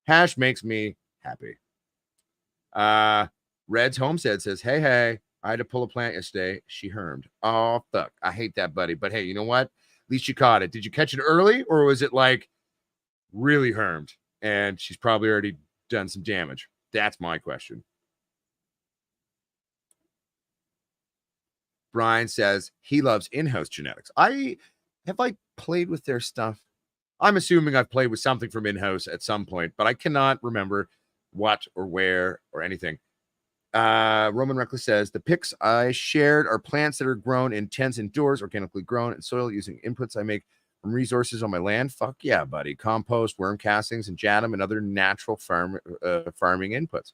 Hash makes me happy. Red's Homestead says, hey, I had to pull a plant yesterday. She hermed. Oh, fuck. I hate that, buddy. But hey, you know what? At least you caught it. Did you catch it early, or was it like really hermed and she's probably already done some damage? That's my question. Brian says he loves in-house genetics. I played with their stuff. I'm assuming I've played with something from in-house at some point, but I cannot remember what or where or anything. Roman Reckless says the pics I shared are plants that are grown in tents indoors, organically grown in soil using inputs I make from resources on my land. Fuck yeah, buddy. Compost, worm castings, and jadam, and other natural farming inputs.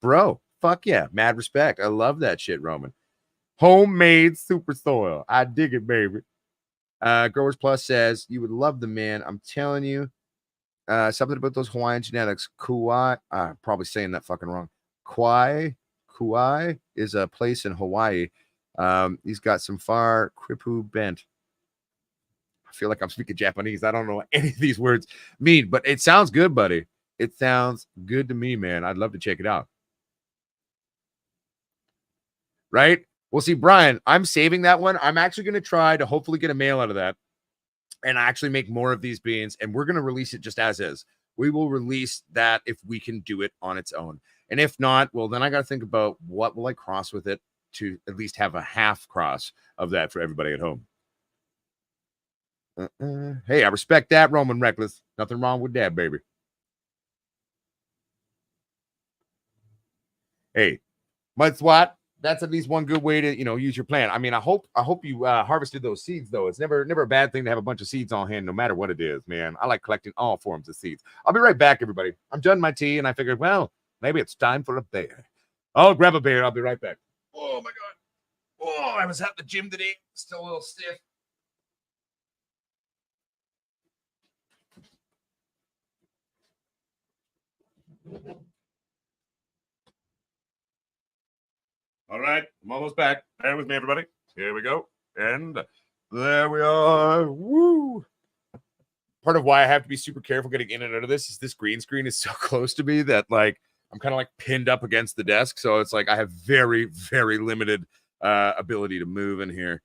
Bro, fuck yeah. Mad respect. I love that shit, Roman. Homemade super soil. I dig it, baby. Growers Plus says you would love the man. I'm telling you. Something about those Hawaiian genetics. Kauai. Probably saying that fucking wrong. Kauai is a place in Hawaii. He's got some far kripu bent. I feel like I'm speaking Japanese. I don't know what any of these words mean, but it sounds good, buddy. It sounds good to me, man. I'd love to check it out. Right? Well, see, Brian, I'm saving that one. I'm actually going to try to hopefully get a mail out of that and actually make more of these beans. And we're going to release it just as is. We will release that if we can do it on its own. And if not, well, then I got to think about what will I cross with it to at least have a half cross of that for everybody at home. Hey, I respect that, Roman Reckless. Nothing wrong with that, baby. Hey, Mudswat, that's at least one good way to, use your plant. I mean, I hope you harvested those seeds, though. It's never a bad thing to have a bunch of seeds on hand, no matter what it is, man. I like collecting all forms of seeds. I'll be right back, everybody. I'm done my tea, and I figured, well, maybe it's time for a bear. I'll grab a bear. I'll be right back. Oh, my God. Oh, I was at the gym today. Still a little stiff. All right, I'm almost back. Bear with me, everybody. Here we go. And there we are. Woo! Part of why I have to be super careful getting in and out of this is this green screen is so close to me that, like, I'm kind of like pinned up against the desk. So it's like I have very, very limited ability to move in here.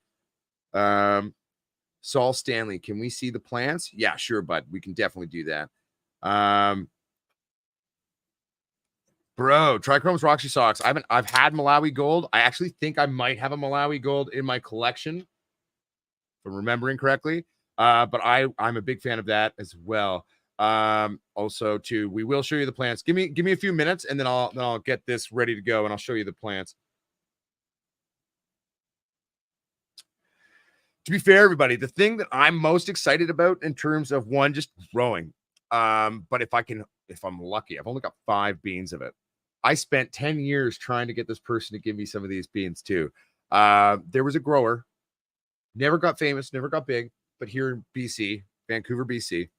Saul Stanley, can we see the plants? Yeah, sure, bud. We can definitely do that. Bro, Trichrome's Roxy Socks. I've had Malawi Gold. I actually think I might have a Malawi Gold in my collection, if I'm remembering correctly. But I'm a big fan of that as well. Also, too, we will show you the plants. Give me a few minutes, and then I'll get this ready to go, and I'll show you the plants. To be fair, everybody, the thing that I'm most excited about in terms of one, just growing. But if I'm lucky, I've only got 5 beans of it. I spent 10 years trying to get this person to give me some of these beans too. There was a grower, never got famous, never got big, but here in BC, Vancouver, BC.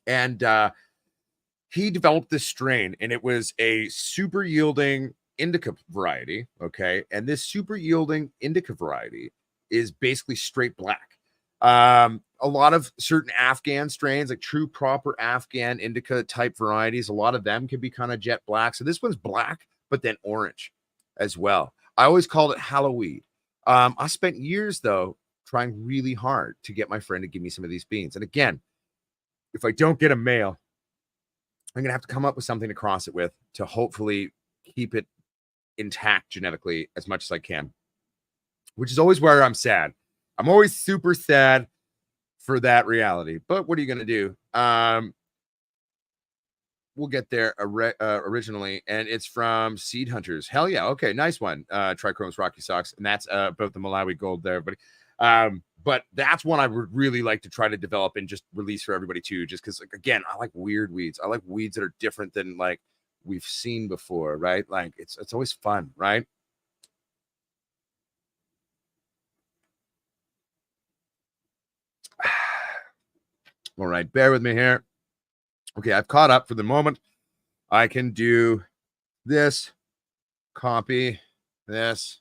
And he developed this strain, and it was a super yielding indica variety. Okay. And this super yielding indica variety is basically straight black. A lot of certain Afghan strains, like true proper Afghan indica type varieties, a lot of them can be kind of jet black. So this one's black, but then orange as well. I always called it Halloween. I spent years though trying really hard to get my friend to give me some of these beans. And again, if I don't get a male, I'm gonna have to come up with something to cross it with to hopefully keep it intact genetically as much as I can, which is always where I'm sad. I'm always super sad for that reality, but what are you going to do? We'll get there originally, and it's from Seed Hunters. Hell yeah. Okay, nice one. Trichrome's Rocky Socks, and that's about the Malawi Gold there, everybody. But that's one I would really like to try to develop and just release for everybody too, just because, like, again, I like weird weeds. I like weeds that are different than like we've seen before, right? Like it's always fun, right? All right, bear with me here. Okay, I've caught up for the moment. I can do this, copy this.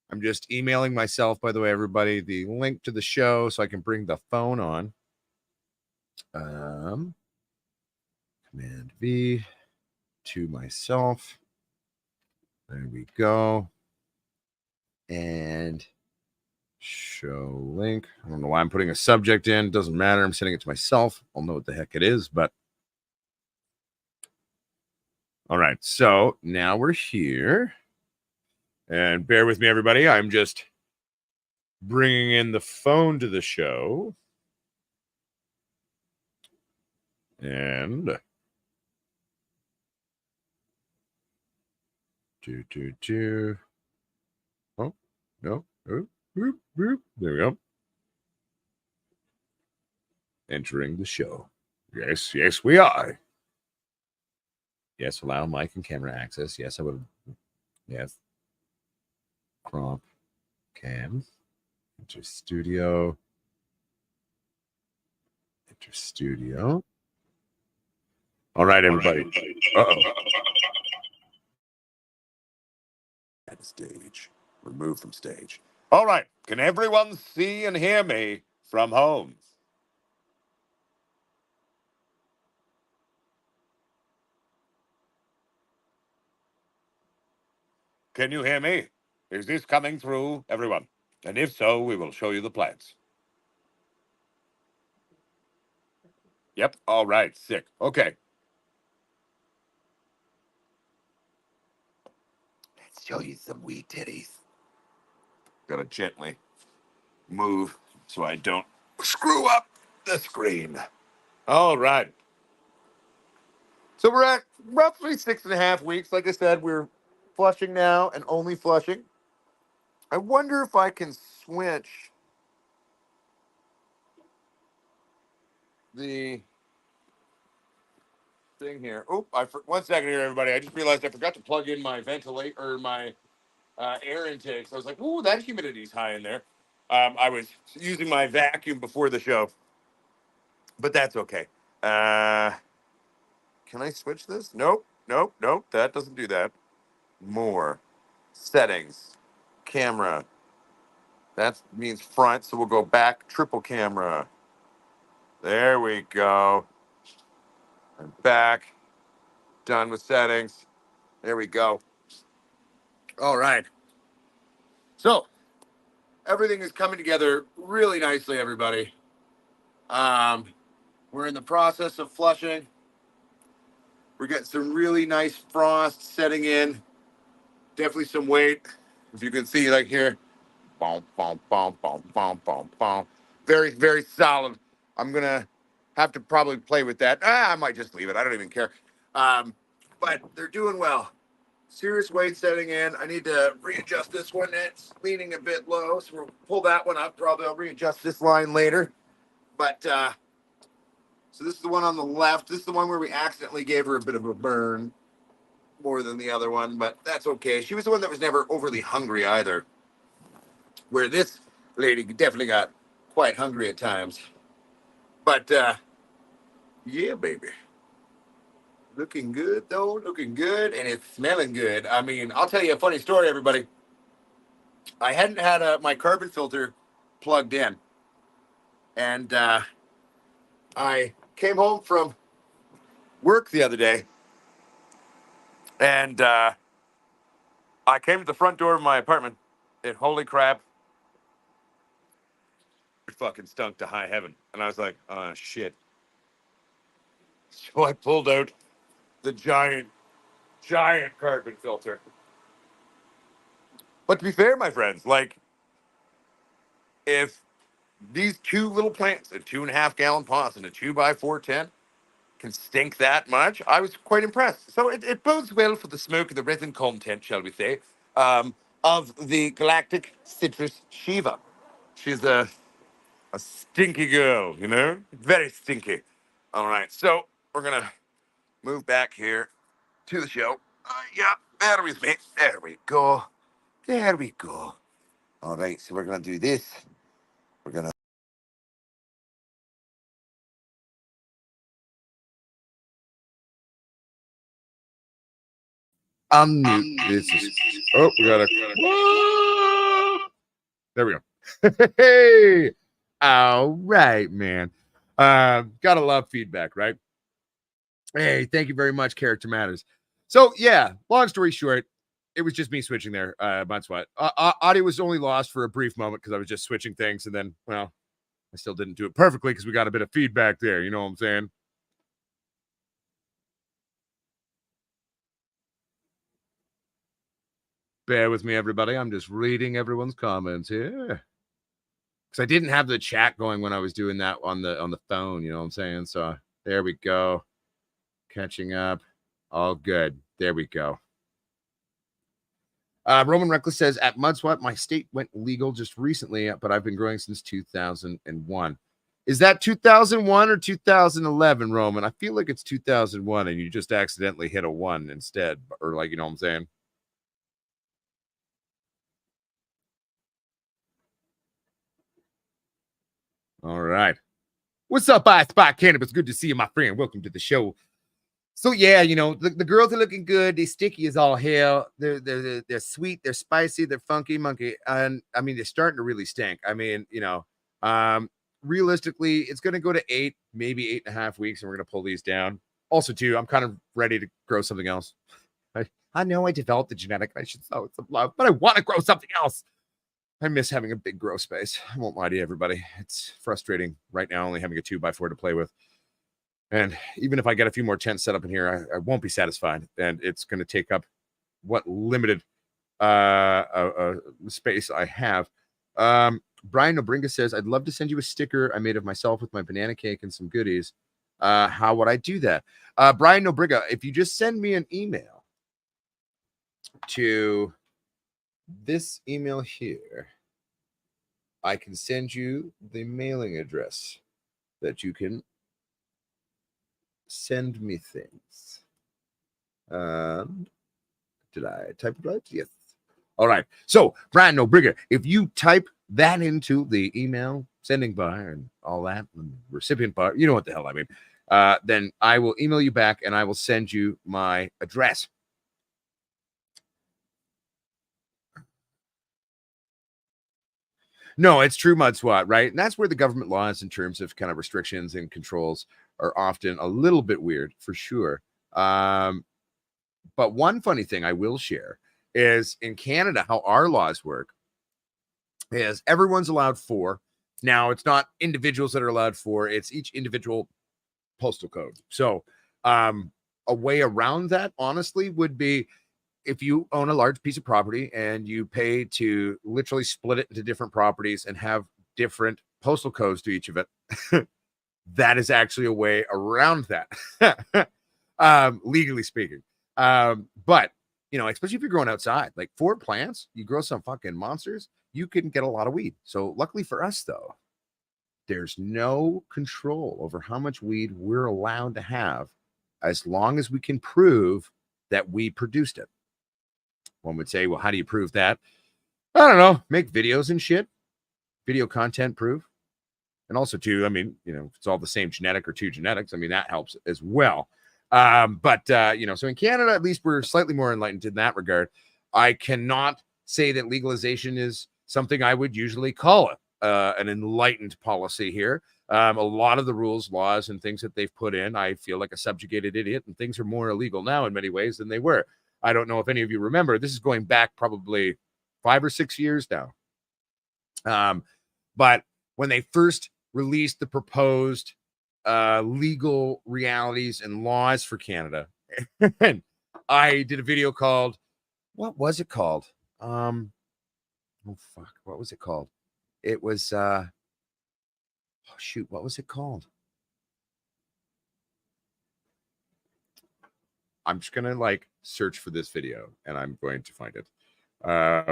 I'm just emailing myself, by the way, everybody, the link to the show so I can bring the phone on. Command V to myself. There we go. And show link. I don't know why I'm putting a subject in. Doesn't matter. I'm sending it to myself. I'll know what the heck it is, but all right. So now we're here. And bear with me, everybody. I'm just bringing in the phone to the show. And oh, no. There we go. Entering the show. Yes, we are. Yes, allow mic and camera access. Yes, I would. Yes. Crop cam. Enter studio. Enter studio. All right, everybody. Uh-oh. At stage. Remove from stage. All right. Can everyone see and hear me from home? Can you hear me? Is this coming through, everyone? And if so, we will show you the plants. Yep. All right. Sick. Okay. Let's show you some wee titties. Gotta gently move so I don't screw up the screen. All right. So we're at roughly 6.5 weeks. Like I said, we're flushing now and only flushing. I wonder if I can switch the thing here. Oh, 1 second here, everybody. I just realized I forgot to plug in my ventilate or my air intake. So I was like, "Ooh, that humidity's high in there." I was using my vacuum before the show, but that's okay. Can I switch this? Nope. That doesn't do that. More settings, camera. That means front, so we'll go back. Triple camera. There we go. And back. Done with settings. There we go. All right. So everything is coming together really nicely, everybody. We're in the process of flushing. We're getting some really nice frost setting in. Definitely some weight. If you can see, like here. Boom, boom, boom, boom, boom, boom, boom. Very, very solid. I'm going to have to probably play with that. I might just leave it. I don't even care. But they're doing well. Serious weight setting in. I need to readjust this one. It's leaning a bit low, so we'll pull that one up. Probably I'll readjust this line later. But so this is the one on the left. This is the one where we accidentally gave her a bit of a burn more than the other one, but that's okay. She was the one that was never overly hungry either. Where this lady definitely got quite hungry at times. But yeah, baby. Looking good, though. Looking good, and it's smelling good. I mean, I'll tell you a funny story, everybody. I hadn't had my carbon filter plugged in. And I came home from work the other day. And I came to the front door of my apartment. And holy crap, it fucking stunk to high heaven. And I was like, oh, shit. So I pulled out the giant carbon filter. But to be fair, my friends, like, if these two little plants, a 2.5 gallon pots and a 2x410, can stink that much, I was quite impressed. So it bodes well for the smoke and the resin content, shall we say, of the Galactic Citrus Shiva. She's a stinky girl, you know? Very stinky. All right, so we're going to move back here to the show. Yeah, there with me. There we go. There we go. All right, so we're going to do this. We're going to unmute. This is, oh, we got a, there we go. Hey, all right, man. Gotta love feedback, right? Hey, thank you very much, Character Matters. So yeah, long story short, it was just me switching there. That's what audio was only lost for a brief moment because I was just switching things, and then, well, I still didn't do it perfectly because we got a bit of feedback there. You know what I'm saying? Bear with me, everybody. I'm just reading everyone's comments here because I didn't have the chat going when I was doing that on the phone. You know what I'm saying? So there we go. Catching up. All good. There we go. Roman Reckless says, at Mudswap, my state went legal just recently, but I've been growing since 2001. Is that 2001 or 2011, Roman? I feel like it's 2001 and you just accidentally hit a 1 instead. Or, like, you know what I'm saying? All right. What's up, I Spot Cannabis? Good to see you, my friend. Welcome to the show. So yeah, you know, the girls are looking good. They're sticky as all hell. They're sweet, they're spicy, they're funky monkey. And I mean, they're starting to really stink. I mean, you know, realistically, it's gonna go to 8, maybe 8.5 weeks, and we're gonna pull these down. Also, too, I'm kind of ready to grow something else. I know I developed the genetic, I should sow some love, but I want to grow something else. I miss having a big grow space. I won't lie to you, everybody. It's frustrating right now, only having a 2x4 to play with. And even if I get a few more tents set up in here, I won't be satisfied. And it's going to take up what limited space I have. Brian Nobringa says, I'd love to send you a sticker I made of myself with my banana cake and some goodies. How would I do that? Brian Nobringa, if you just send me an email to this email here, I can send you the mailing address that you can send me things. Did I type it right? Yes. All right. So, Brian Nobrigger, if you type that into the email sending bar and all that, and recipient bar, you know what the hell I mean, then I will email you back and I will send you my address. No, it's true mud swat, right? And that's where the government laws in terms of kind of restrictions and controls are often a little bit weird for sure. But one funny thing I will share is in Canada, how our laws work is everyone's allowed 4. Now, it's not individuals that are allowed 4, it's each individual postal code. So a way around that, honestly, would be if you own a large piece of property and you pay to literally split it into different properties and have different postal codes to each of it, that is actually a way around that, legally speaking. But you know, especially if you're growing outside, like for plants, you grow some fucking monsters, you can get a lot of weed. So luckily for us, though, there's no control over how much weed we're allowed to have as long as we can prove that we produced it. One would say, well, how do you prove that? I don't know, make videos and shit, video content proof. And also, too, I mean, you know, it's all the same genetic or two genetics. I mean, that helps as well. You know, so in Canada, at least we're slightly more enlightened in that regard. I cannot say that legalization is something I would usually call it an enlightened policy here. A lot of the rules, laws, and things that they've put in, I feel like a subjugated idiot, and things are more illegal now in many ways than they were. I don't know if any of you remember. This is going back probably 5 or 6 years now. But when they first released the proposed legal realities and laws for Canada, and I did a video called, what was it called? Oh fuck, what was it called? It was oh shoot, what was it called? I'm just gonna like search for this video and I'm going to find it. I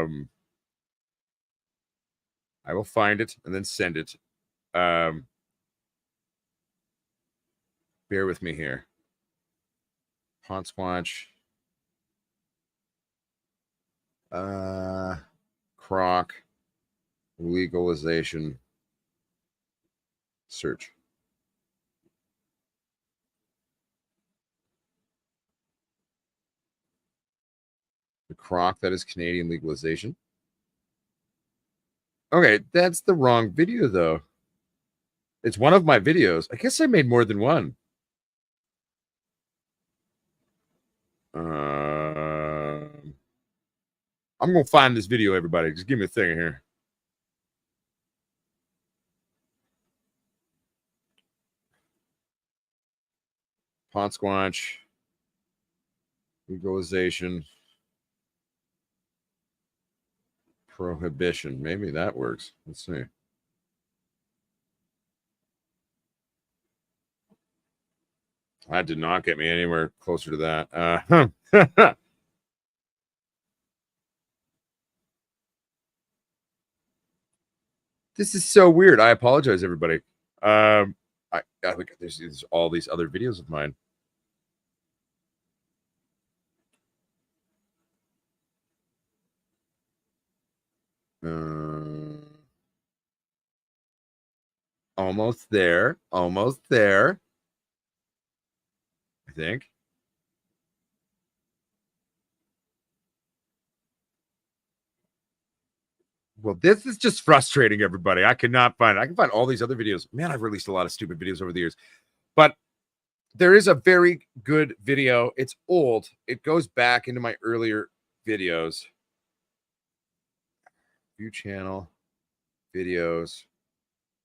will find it and then send it. Bear with me here. Squatch. Croc. Legalization. Search. The croc that is Canadian legalization. Okay, that's the wrong video, though. It's one of my videos. I guess I made more than one. I'm going to find this video, everybody. Just give me a thing here. Squatch. Legalization. Prohibition. Maybe that works. Let's see. That did not get me anywhere closer to that. This is so weird. I apologize, everybody. I think there's all these other videos of mine. Almost there. Almost there. I think. Well, this is just frustrating, everybody. I cannot find it. I can find all these other videos. Man, I've released a lot of stupid videos over the years. But there is a very good video. It's old. It goes back into my earlier videos. View channel, videos,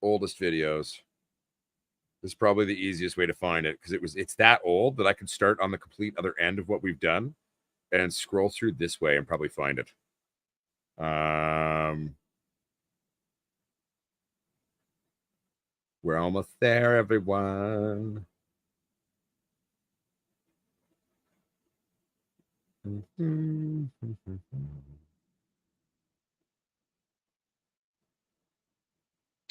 oldest videos. This is probably the easiest way to find it because it's that old that I could start on the complete other end of what we've done and scroll through this way and probably find it. We're almost there, everyone.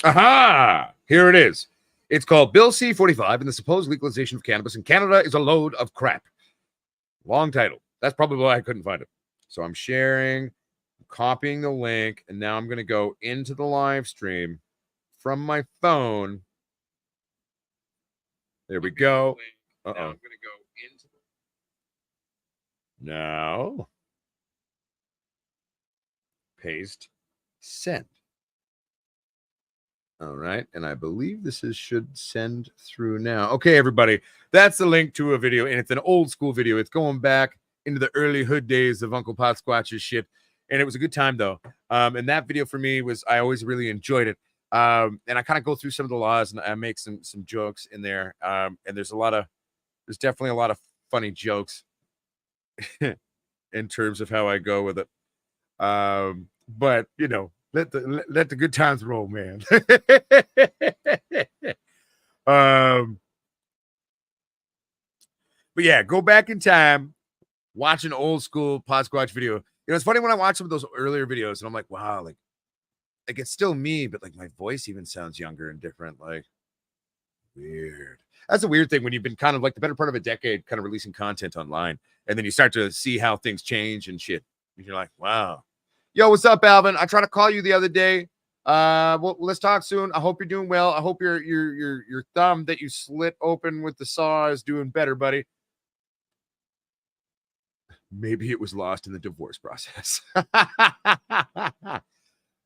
Aha! Here it is. It's called Bill C-45 and the supposed legalization of cannabis in Canada is a load of crap. Long title. That's probably why I couldn't find it. So I'm sharing, copying the link, and now I'm going to go into the live stream from my phone. There we go. Now I'm going to go into now. Paste. Send. All right. And I believe this should send through now. Okay, everybody. That's the link to a video, and it's an old school video. It's going back into the early hood days of Uncle Pot Squatch's shit. And it was a good time, though. And that video for me was, I always really enjoyed it. And I kind of go through some of the laws and I make some jokes in there. And there's definitely a lot of funny jokes in terms of how I go with it. But you know, let the good times roll, man. But yeah, go back in time, watch an old school Pod Squatch video. You know, it's funny when I watch some of those earlier videos and I'm like, wow, like it's still me, but like my voice even sounds younger and different. Like, weird. That's a weird thing when you've been kind of like the better part of a decade kind of releasing content online, and then you start to see how things change and shit. And you're like, wow. Yo, what's up, Alvin? I tried to call you the other day. Well, let's talk soon. I hope you're doing well. I hope your thumb that you slit open with the saw is doing better, buddy. Maybe it was lost in the divorce process.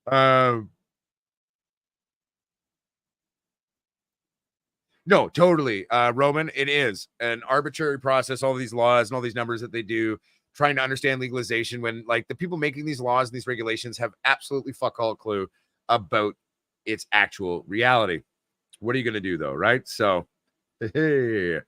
um, no, totally. Roman, it is an arbitrary process, all these laws and all these numbers that they do, trying to understand legalization when like the people making these laws and these regulations have absolutely fuck all clue about its actual reality. What are you going to do though, right? So, hey.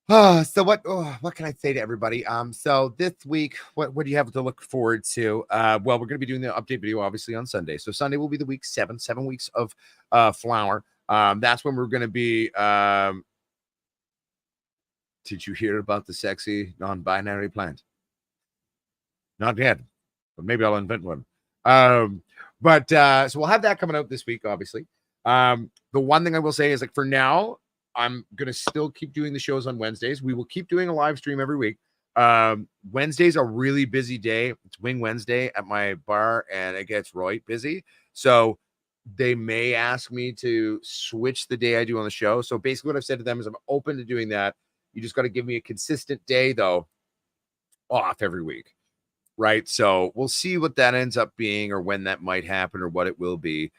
So what can I say to everybody? So this week, what do you have to look forward to? Well, we're gonna be doing the update video obviously on Sunday. So Sunday will be the week 7 weeks of flower. That's when we're gonna be did you hear about the sexy non-binary plant? Not yet, but maybe I'll invent one. So we'll have that coming out this week, obviously. The one thing I will say is like for now, I'm gonna still keep doing the shows on Wednesdays. We will keep doing a live stream every week. Wednesday's a really busy day. It's Wing Wednesday at my bar, and it gets right busy. So they may ask me to switch the day I do on the show. So basically, what I've said to them is I'm open to doing that. You just got to give me a consistent day, though, off every week. Right. So we'll see what that ends up being or when that might happen or what it will be.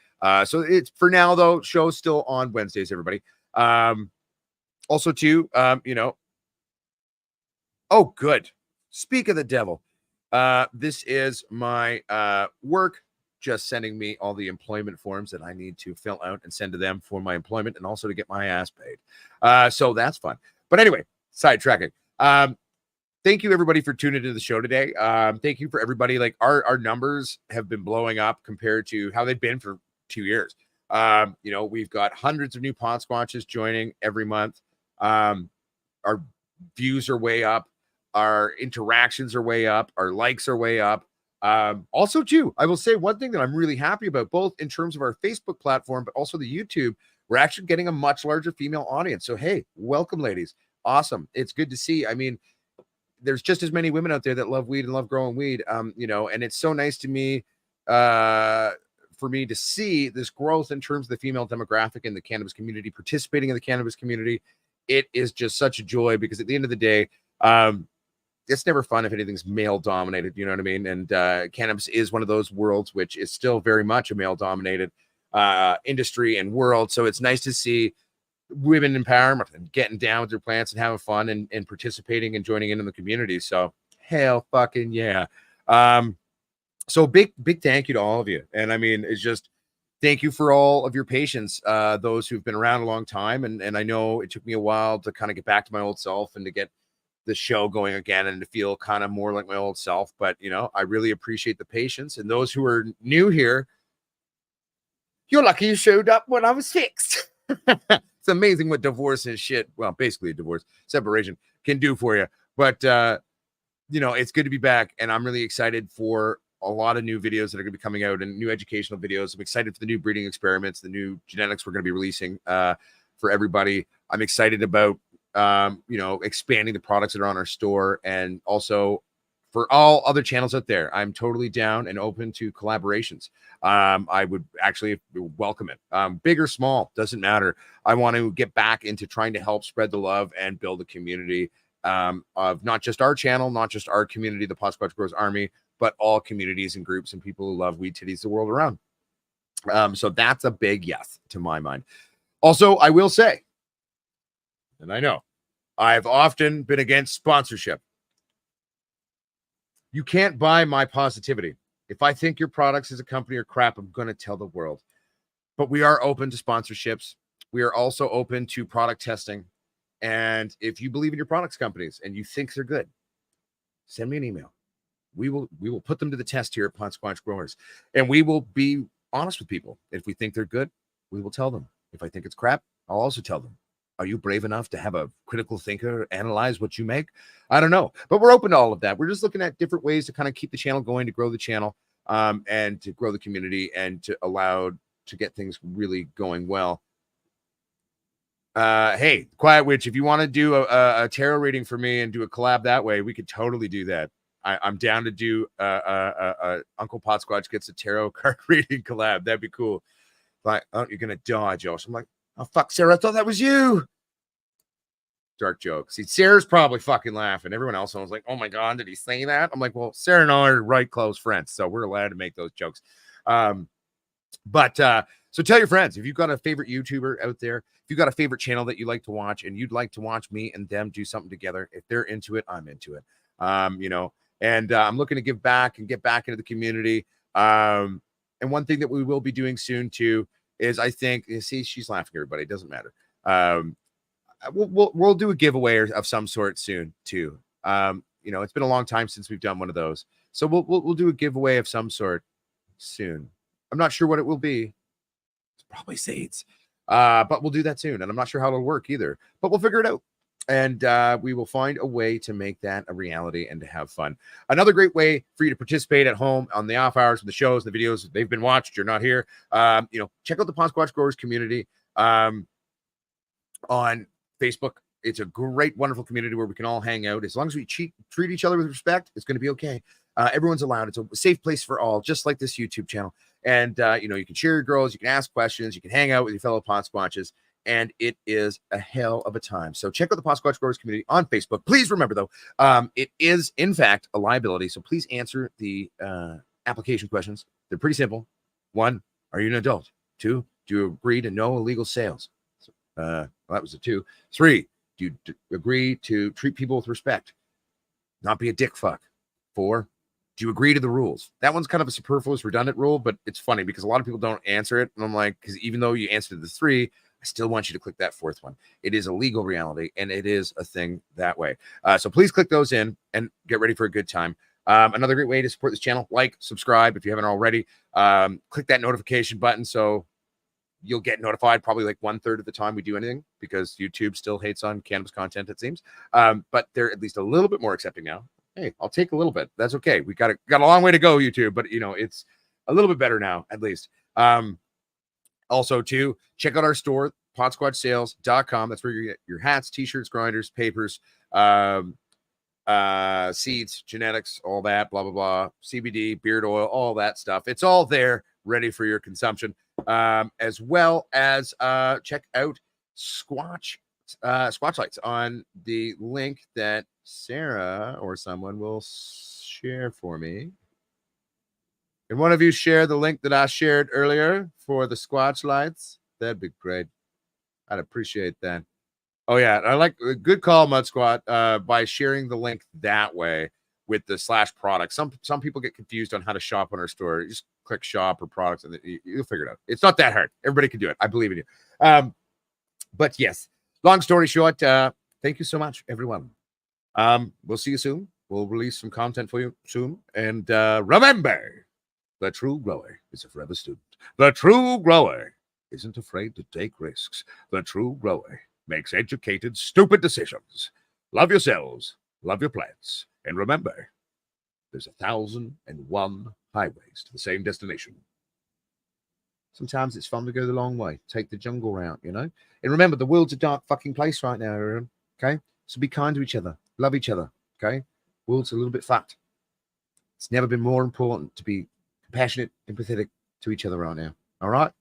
So it's for now, though, show's still on Wednesdays, everybody. Also, too, oh, good. Speak of the devil. This is my work just sending me all the employment forms that I need to fill out and send to them for my employment and also to get my ass paid. So that's fun. But anyway, sidetracking. Thank you everybody for tuning into the show today. Thank you for everybody. Like our numbers have been blowing up compared to how they've been for 2 years. We've got hundreds of new Pod Squatches joining every month. Our views are way up. Our interactions are way up. Our likes are way up. Also, too, I will say one thing that I'm really happy about, both in terms of our Facebook platform, but also the YouTube, we're actually getting a much larger female audience. So, hey, welcome, ladies. Awesome. It's good to see. I mean, there's just as many women out there that love weed and love growing weed. And it's so nice to me, for me to see this growth in terms of the female demographic in the cannabis community, participating in the cannabis community. It is just such a joy because at the end of the day, it's never fun if anything's male dominated, you know what I mean? And cannabis is one of those worlds which is still very much a male dominated industry and world. So it's nice to see women empowerment and getting down with their plants and having fun and participating and joining in the community. So hell fucking yeah. So big thank you to all of you. And I mean, it's just thank you for all of your patience, those who've been around a long time. And I know it took me a while to kind of get back to my old self and to get the show going again and to feel kind of more like my old self. But I really appreciate the patience. And those who are new here, you're lucky you showed up when I was fixed. It's amazing what divorce and shit, well, basically a divorce, separation can do for you. But, it's good to be back. And I'm really excited for a lot of new videos that are going to be coming out and new educational videos. I'm excited for the new breeding experiments, the new genetics we're going to be releasing for everybody. I'm excited about, expanding the products that are on our store, and also for all other channels out there. I'm totally down and open to collaborations. I would actually welcome it. Big or small, doesn't matter. I want to get back into trying to help spread the love and build a community of not just our channel, not just our community, the Pod Squatch Growers Army, but all communities and groups and people who love weed titties the world around. So that's a big yes to my mind. Also, I will say, and I know I've often been against sponsorship. You can't buy my positivity. If I think your products as a company are crap, I'm going to tell the world. But we are open to sponsorships. We are also open to product testing. And if you believe in your products companies and you think they're good, send me an email. We will put them to the test here at Pod Squatch Growers. And we will be honest with people. If we think they're good, we will tell them. If I think it's crap, I'll also tell them. Are you brave enough to have a critical thinker analyze what you make? I don't know, but we're open to all of that. We're just looking at different ways to kind of keep the channel going, to grow the channel, and to grow the community, and to allow to get things really going well. Hey, Quiet Witch, if you want to do a tarot reading for me and do a collab that way, we could totally do that. I'm down to do Uncle Pot Squatch gets a tarot card reading collab. That'd be cool. Like, oh, you're gonna die, Josh. I'm like, oh fuck, Sarah, I thought that was you. Dark joke. See, Sarah's probably fucking laughing. Everyone else was like, oh my god, did he say that? I'm like, well, Sarah and I are right close friends, so we're allowed to make those jokes. So tell your friends, if you've got a favorite YouTuber out there, if you've got a favorite channel that you like to watch and you'd like to watch me and them do something together, if they're into it, I'm into it. I'm looking to give back and get back into the community. And one thing that we will be doing soon too is, I think, you see, she's laughing, everybody, it doesn't matter. We'll do a giveaway of some sort soon too. It's been a long time since we've done one of those, so we'll do a giveaway of some sort soon. I'm not sure what it will be. It's probably seeds, but we'll do that soon, and I'm not sure how it'll work either, but we'll figure it out. And we will find a way to make that a reality and to have fun. Another great way for you to participate at home on the off hours, the shows, the videos, they've been watched, you're not here. Check out the Pot Squatch Growers community on Facebook. It's a great, wonderful community where we can all hang out. As long as we treat each other with respect, it's going to be okay. Everyone's allowed. It's a safe place for all, just like this YouTube channel. And, you can share your girls, you can ask questions, you can hang out with your fellow Pot Squatches, and it is a hell of a time. So check out the Pot Squatch Growers community on Facebook. Please remember, though, it is, in fact, a liability. So please answer the application questions. They're pretty simple. 1, are you an adult? 2, do you agree to no illegal sales? Well, that was a 2. 3, do you agree to treat people with respect, not be a dick fuck? 4, do you agree to the rules? That one's kind of a superfluous, redundant rule, but it's funny because a lot of people don't answer it. And I'm like, because even though you answered the 3, I still want you to click that 4th one. It is a legal reality, and it is a thing that way. So please click those in and get ready for a good time. Another great way to support this channel, like, subscribe if you haven't already. Click that notification button so you'll get notified probably like 1/3 of the time we do anything, because YouTube still hates on cannabis content, it seems. But they're at least a little bit more accepting now. Hey, I'll take a little bit. That's okay. We got a long way to go, YouTube, but it's a little bit better now, at least. Also, too, check out our store, potsquatchsales.com. That's where you get your hats, t-shirts, grinders, papers, seeds, genetics, all that, blah, blah, blah, CBD, beard oil, all that stuff. It's all there, ready for your consumption. As well as check out Squatch Lights on the link that Sarah or someone will share for me. And one of you share the link that I shared earlier for the Squatch Lights. That'd be great. I'd appreciate that. Oh, yeah. I like a good call, Mud Squat, by sharing the link that way with the /product. Some people get confused on how to shop on our store. You just click shop or products and you'll figure it out. It's not that hard. Everybody can do it. I believe in you. But yes, long story short, thank you so much, everyone. We'll see you soon. We'll release some content for you soon. And remember, the true grower is a forever student. The true grower isn't afraid to take risks. The true grower makes educated, stupid decisions. Love yourselves, love your plants, and remember, there's 1,001 highways to the same destination. Sometimes it's fun to go the long way, take the jungle route, And remember, the world's a dark fucking place right now, everyone, okay? So be kind to each other, love each other, okay? World's a little bit fucked. It's never been more important to be compassionate, empathetic to each other right now. All right?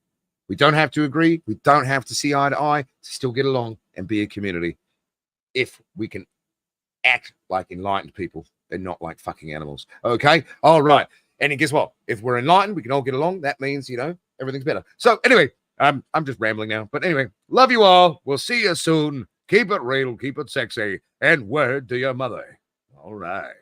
We don't have to agree. We don't have to see eye to eye to still get along and be a community if we can act like enlightened people and not like fucking animals. Okay? All right. And guess what? If we're enlightened, we can all get along. That means, everything's better. So anyway, I'm just rambling now. But anyway, love you all. We'll see you soon. Keep it real. Keep it sexy. And word to your mother. All right.